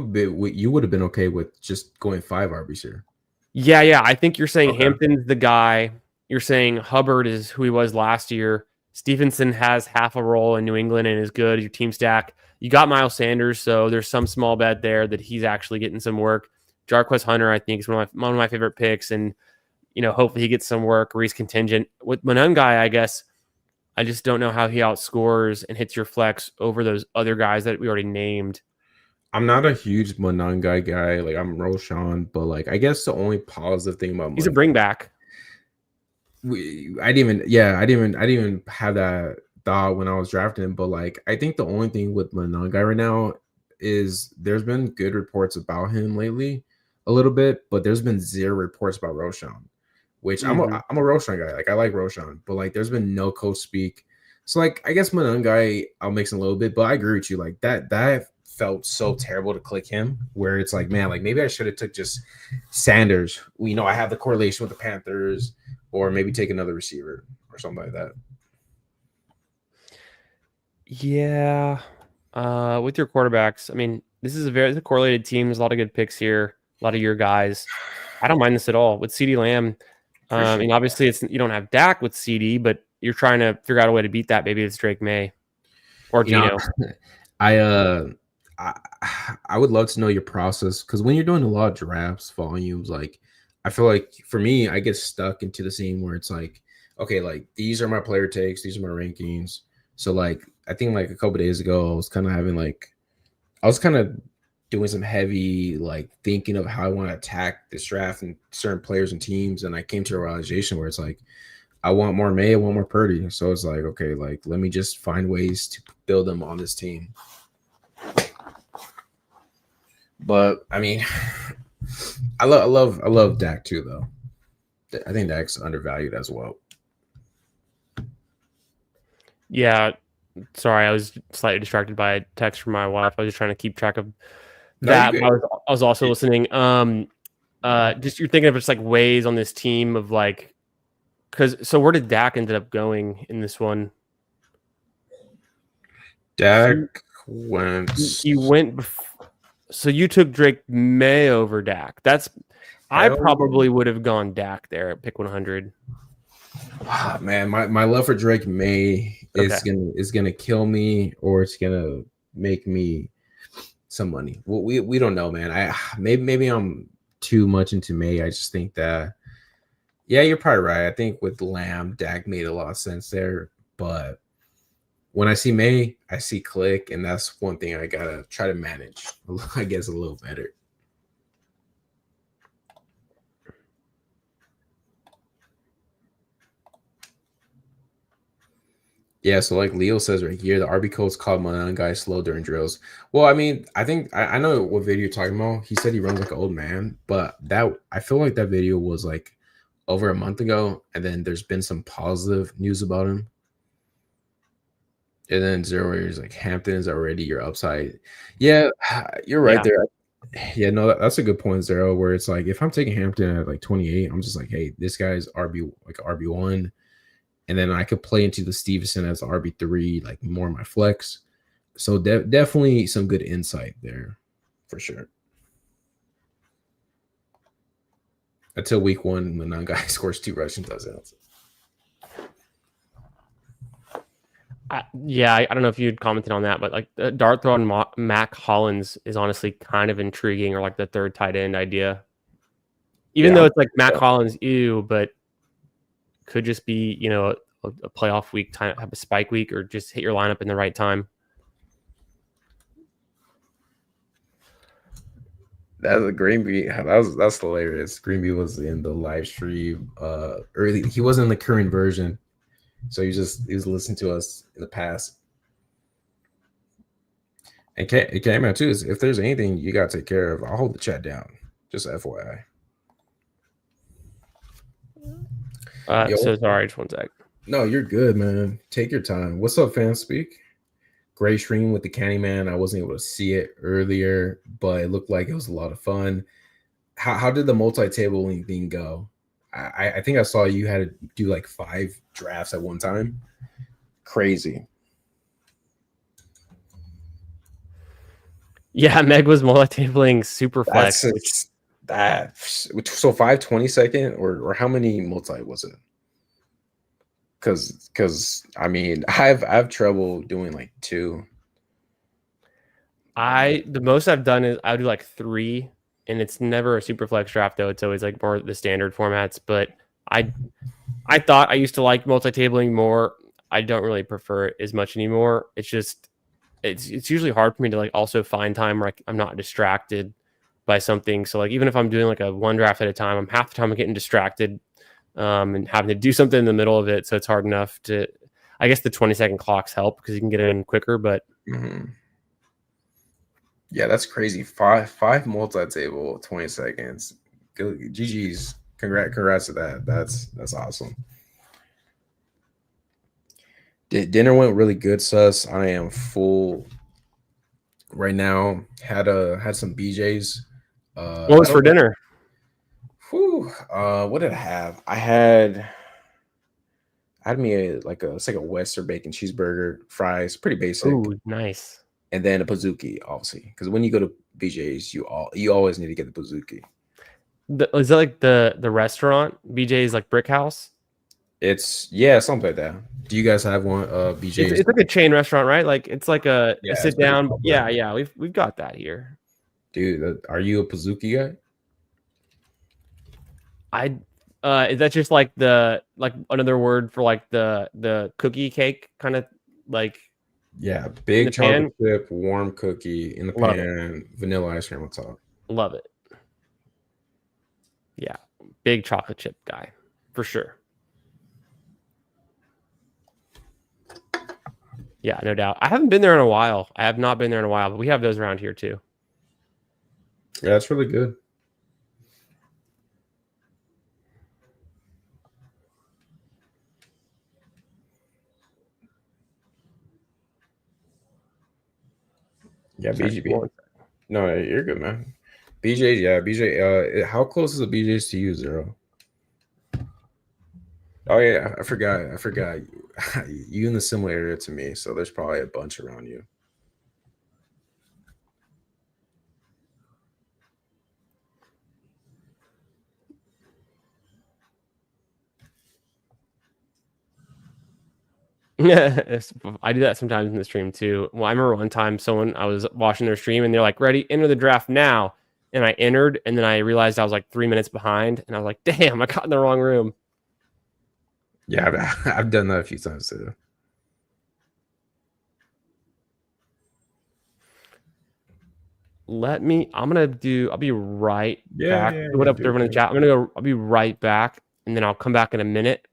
would have been okay with just going 5 RBs here. Yeah. I think you're saying Hampton's the guy. You're saying Hubbard is who he was last year. Stevenson has half a role in New England and is good. Your team stack. You got Miles Sanders, so there's some small bet there that he's actually getting some work. Jarquez Hunter, I think, is one of my favorite picks, and hopefully he gets some work or he's contingent. With Monungai, I guess I just don't know how he outscores and hits your flex over those other guys that we already named. I'm not a huge Monungai guy. Like I'm Roshan, but like I guess the only positive thing about he's a bring back. I didn't even have that thought when I was drafting him. But like I think the only thing with Monungai right now is there's been good reports about him lately, a little bit, but there's been 0 reports about Roshan. Which I'm a Roshan guy. Like I like Roshan, but like there's been no coach speak. So like I guess Monungai I'll mix in a little bit, but I agree with you. Like that felt so terrible to click him, where it's like, man, like maybe I should have took just Sanders. I have the correlation with the Panthers, or maybe take another receiver or something like that. Yeah. with your quarterbacks, I mean, this is a correlated team. There's a lot of good picks here, a lot of your guys. I don't mind this at all with CeeDee Lamb. I mean, obviously, you don't have Dak with CD, but you're trying to figure out a way to beat that. Maybe it's Drake May or Geno. I would love to know your process, because when you're doing a lot of drafts, volumes, like I feel like for me, I get stuck into the scene where it's like, okay, like these are my player takes, these are my rankings. So like I think like a couple days ago, I was kind of doing some heavy like thinking of how I want to attack this draft and certain players and teams, and I came to a realization where it's like I want more May, I want more Purdy. So it's like, okay, like let me just find ways to build them on this team. But I mean, I love Dak too, though. I think Dak's undervalued as well. Yeah, sorry, I was slightly distracted by a text from my wife. I was just trying to keep track of that. I was also listening. Just you're thinking of just like ways on this team of like, so where did Dak ended up going in this one? Dak went. He went. So you took Drake May over Dak. I probably would have gone Dak there at pick 100. Man, my love for Drake May is gonna kill me, or it's gonna make me some money. Well, we don't know, man. Maybe I'm too much into May. I just think that, yeah, you're probably right. I think with Lamb, Dak made a lot of sense there, but when I see May, I see Click, and that's one thing I gotta try to manage, I guess, a little better. Yeah, so like Leo says right here, the RB coach called my guy slow during drills. Well, I mean, I think I know what video you're talking about. He said he runs like an old man, but I feel like that video was like over a month ago, and then there's been some positive news about him. And then Zero is like, Hampton is already your upside. Yeah, you're right there. Yeah, no, that's a good point, Zero, where it's like if I'm taking Hampton at like 28, I'm just like, hey, this guy's RB1. And then I could play into the Stevenson as RB3, like more my flex. So definitely some good insight there for sure. Until week 1, when that guy scores 2 rushing touchdowns. I don't know if you'd commented on that, but like the dart throw on Mac Hollins is honestly kind of intriguing, or like the third tight end idea. Even though it's like Mac Hollins, but could just be, a playoff week time, have a spike week, or just hit your lineup in the right time. That's a Greenby. That's hilarious. Greenby was in the live stream early. He wasn't in the current version. So he was listening to us in the past. And K-Man too, if there's anything you gotta take care of, I'll hold the chat down. Just FYI. So sorry, just one sec. No, you're good, man. Take your time. What's up, fan speak? Great stream with the Candyman. I wasn't able to see it earlier, but it looked like it was a lot of fun. How did the multi-tabling thing go? I think I saw you had to do like 5 drafts at one time. Crazy. Yeah, Meg was multi-tabling super flex. So 5 20-second, or how many multi was it? Because I mean, I have trouble doing like 2. The most I've done is I'll do like 3. And it's never a super flex draft, though. It's always like more the standard formats. But I thought I used to like multi-tabling more. I don't really prefer it as much anymore. It's just it's usually hard for me to like also find time where I'm not distracted by something. So like even if I'm doing like a 1 draft at a time, I'm half the time I'm getting distracted and having to do something in the middle of it. So it's hard enough to. I guess the 20-second clocks help because you can get it in quicker, but. Mm-hmm. Yeah, that's crazy. 5 multi-table, 20 seconds. Good. GG's. Congrats to that. That's awesome. Dinner went really good, sus. I am full right now. Had some BJ's. What was for dinner? What did I have? I had me it's like a Western bacon cheeseburger, fries, pretty basic. Ooh, nice. and then a Pizookie, obviously, because when you go to BJ's, you always need to get the Pizookie. Is that like the restaurant? BJ's like Brick House? It's something like that. Do you guys have one? BJ's. It's like a chain restaurant, right? Like it's like a sit down. popular. Yeah, we've got that here. Dude, are you a Pizookie guy? Is that just like another word for like the cookie cake kind of like? Yeah, big chocolate chip, warm cookie in the pan, vanilla ice cream on top. Love it. Yeah, big chocolate chip guy for sure. Yeah, no doubt. I haven't been there in a while. I have not been there in a while, but we have those around here too. Yeah, that's really good. Yeah, BGB. No, you're good, man. BJ, yeah, BJ. How close is the BJ's to you, Zero? Oh yeah, I forgot. You in the similar area to me, so there's probably a bunch around you. Yeah, I do that sometimes in the stream too. Well, I remember one time I was watching their stream and they're like, "Ready, enter the draft now," and I entered, and then I realized I was like 3 minutes behind, and I was like, "Damn, I got in the wrong room." Yeah, I've done that a few times too. I'll be right back. Yeah, what up, everyone in the chat? I'll be right back, and then I'll come back in a minute.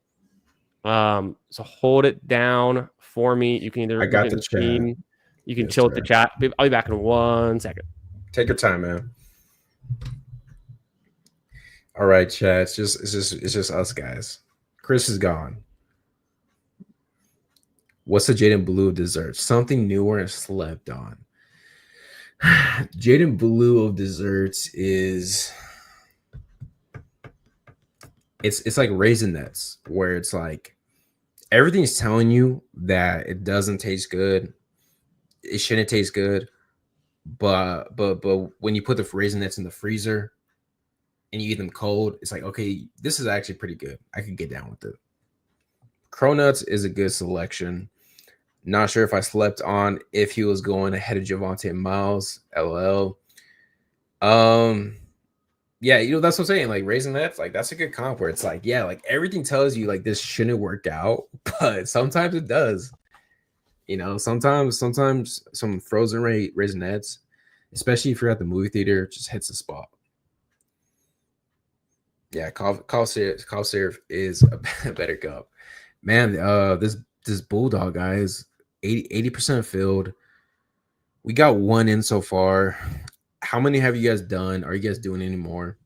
So hold it down for me. You can either I got the stream. You can chill with the chat. I'll be back in 1 second. Take your time, man. All right, chat. It's just us guys. Chris is gone. What's the Jaden Blue of desserts? Something newer and slept on. Jaden Blue of desserts is it's like Raisinets, where it's like everything's telling you that it doesn't taste good. It shouldn't taste good. But when you put the Raisinets in the freezer and you eat them cold, it's like, okay, this is actually pretty good. I could get down with it. Cronuts is a good selection. Not sure if I slept on if he was going ahead of Javonte Miles. LL. Yeah, that's what I'm saying. Like Raisinets, like that's a good comp where it's like, yeah, like everything tells you like this shouldn't work out, but sometimes it does. Sometimes some frozen Raisinets, especially if you're at the movie theater, just hits the spot. Yeah, cough syrup is a better cup. Man, this Bulldog, guys, 80% filled. We got one in so far. How many have you guys done? Are you guys doing any more?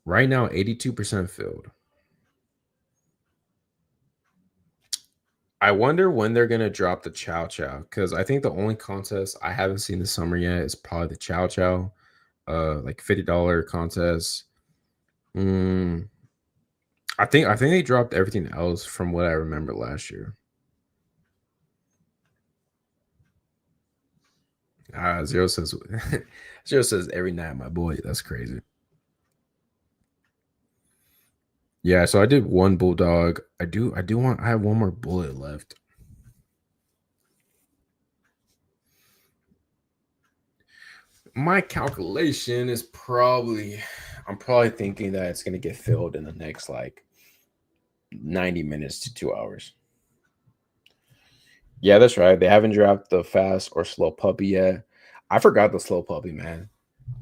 Right now, 82% filled. I wonder when they're going to drop the Chow Chow, because I think the only contest I haven't seen this summer yet is probably the Chow Chow, like $50 contest. I think they dropped everything else from what I remember last year. Zero says every night, my boy. That's crazy. Yeah, so I did one Bulldog. I have one more bullet left. My calculation is I'm probably thinking that it's gonna get filled in the next like 90 minutes to 2 hours. Yeah, that's right. They haven't dropped the fast or slow puppy yet. I forgot the slow puppy, man.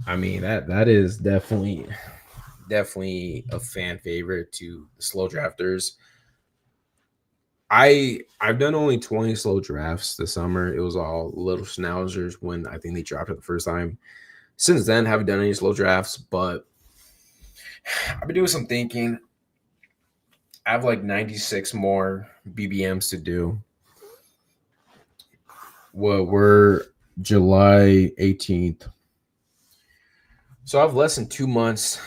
I mean, that is definitely a fan favorite to the slow drafters. I've done only 20 slow drafts this summer. It was all little schnauzers when I think they dropped it the first time. Since then, haven't done any slow drafts, but I've been doing some thinking. I have like 96 more BBMs to do. Well, we're July 18th. So I have less than 2 months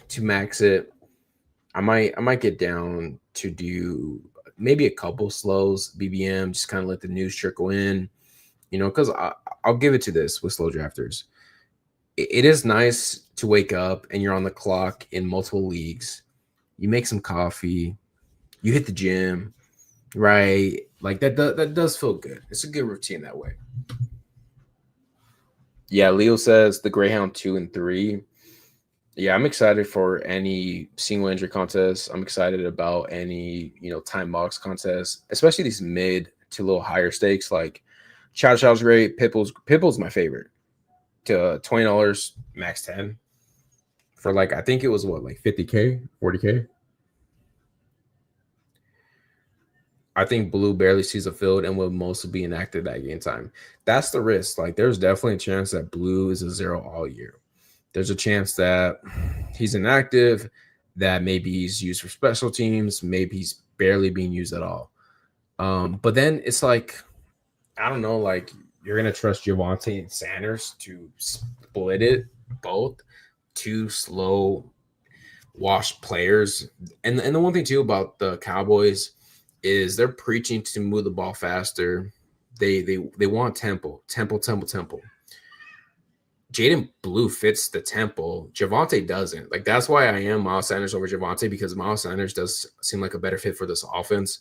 to max it. I might get down to do maybe a couple slows, BBM, just kind of let the news trickle in, because I'll give it to this with slow drafters. It is nice to wake up and you're on the clock in multiple leagues. You make some coffee, you hit the gym, right? Like that does feel good. It's a good routine that way. Yeah, Leo says the Greyhound 2 and 3. Yeah, I'm excited for any single injury contests. I'm excited about any, time box contests, especially these mid to little higher stakes. Like Chow Chow's great. Pitbull's my favorite. To $20, max 10. For I think it was like 50K, 40K. I think Blue barely sees a field and will mostly be inactive that game time. That's the risk. There's definitely a chance that Blue is a 0 all year. There's a chance that he's inactive, that maybe he's used for special teams, maybe he's barely being used at all. But then it's I don't know, you're going to trust Javonte and Sanders to split it both, two slow washed players. And the one thing too about the Cowboys is they're preaching to move the ball faster. They want tempo. Jaden Blue fits the tempo. Javonte doesn't. That's why I am Miles Sanders over Javonte, because Miles Sanders does seem like a better fit for this offense.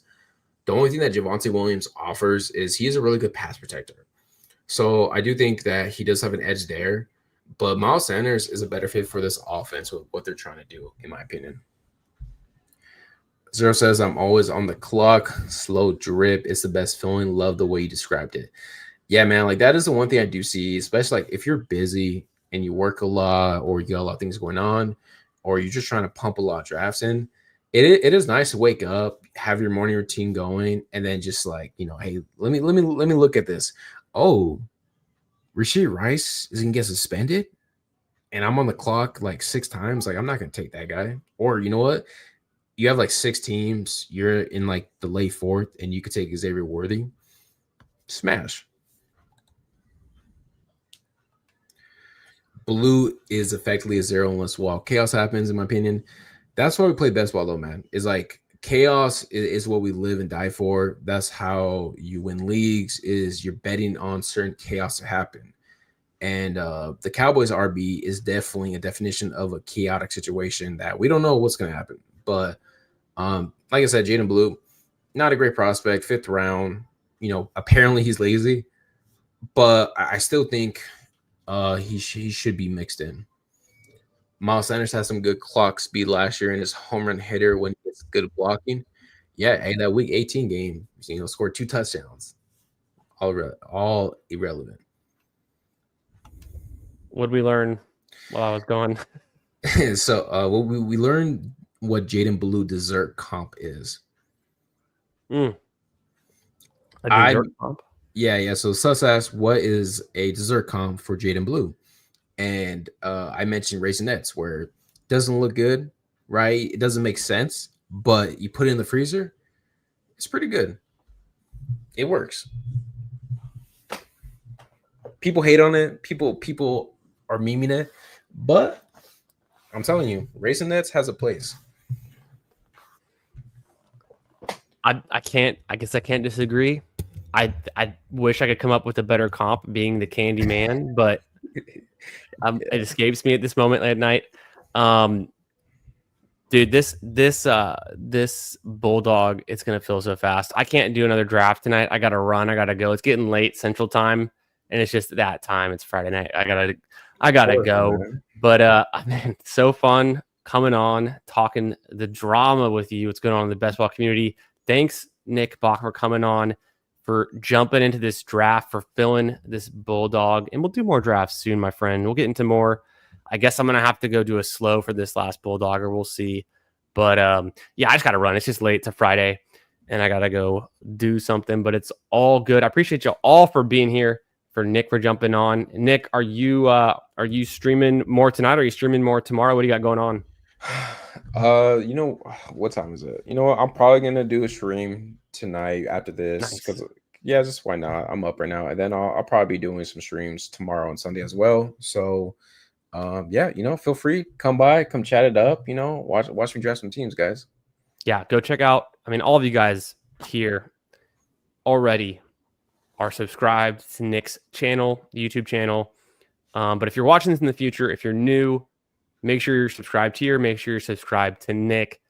The only thing that Javonte Williams offers is he is a really good pass protector. So I do think that he does have an edge there, but Miles Sanders is a better fit for this offense with what they're trying to do, in my opinion. Zero says, I'm always on the clock. Slow drip. It's the best feeling. Love the way you described it. Yeah, man, that is the one thing I do see, especially if you're busy and you work a lot or you got a lot of things going on or you're just trying to pump a lot of drafts in. It is nice to wake up, have your morning routine going, and then just hey, let me look at this. Oh, Rashid Rice is gonna get suspended, and I'm on the clock 6 times. I'm not gonna take that guy. Or you know what? You have 6 teams. You're in the late 4th, and you could take Xavier Worthy. Smash. Blue is effectively a 0 unless chaos happens, in my opinion. That's why we play best ball, though, man. Is chaos is what we live and die for. That's how you win leagues, is you're betting on certain chaos to happen. And the Cowboys RB is definitely a definition of a chaotic situation that we don't know what's going to happen. But like I said, Jaden Blue, not a great prospect, 5th round. Apparently he's lazy, but I still think he should be mixed in. Miles Sanders has some good clock speed last year in his home run hitter when he gets good blocking. Yeah, hey, that week 18 game, scored 2 touchdowns. All irrelevant. What did we learn while I was gone? So we learned what Jaden Blue dessert comp is. A dessert comp? Yeah. So Sus asked, what is a dessert comp for Jaden Blue? And I mentioned Raisinets, where it doesn't look good, right? It doesn't make sense, but you put it in the freezer, it's pretty good. It works. People hate on it. People are memeing it, but I'm telling you, Raisinets has a place. I guess I can't disagree. I wish I could come up with a better comp, being the candy man, but it escapes me at this moment at night. Dude, this Bulldog, it's gonna feel so fast. I can't do another draft tonight. I gotta run. I gotta go. It's getting late Central Time, and it's just that time. It's Friday night. I gotta go. Man. But man, so fun coming on, talking the drama with you. What's going on in the best ball community? Thanks, Nick Bach, for coming on, for jumping into this draft, for filling this Bulldog. And we'll do more drafts soon, my friend. We'll get into more. I guess I'm going to have to go do a slow for this last Bulldog, or we'll see. But yeah, I just got to run. It's just late. It's a Friday, and I got to go do something. But it's all good. I appreciate you all for being here, for Nick for jumping on. Nick, are you streaming more tonight, or are you streaming more tomorrow? What do you got going on? What time is it? I'm probably gonna do a stream tonight after this, because just why not? I'm up right now, and then I'll probably be doing some streams tomorrow and Sunday as well. So feel free, come by, come chat it up, watch me draft some teams, guys. Yeah, go check out. I mean, all of you guys here already are subscribed to Nick's channel, YouTube channel. But if you're watching this in the future, if you're new, make sure you're subscribed here. Make sure you're subscribed to Nick.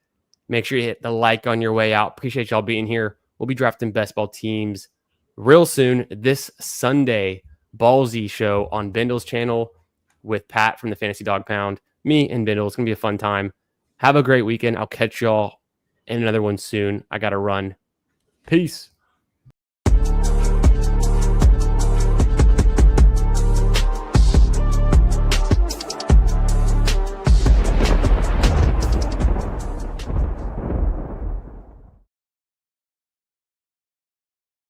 Make sure you hit the like on your way out. Appreciate y'all being here. We'll be drafting best ball teams real soon this Sunday. Ballsy show on Bindle's channel with Pat from the Fantasy Dog Pound. Me and Bindle. It's going to be a fun time. Have a great weekend. I'll catch y'all in another one soon. I got to run. Peace.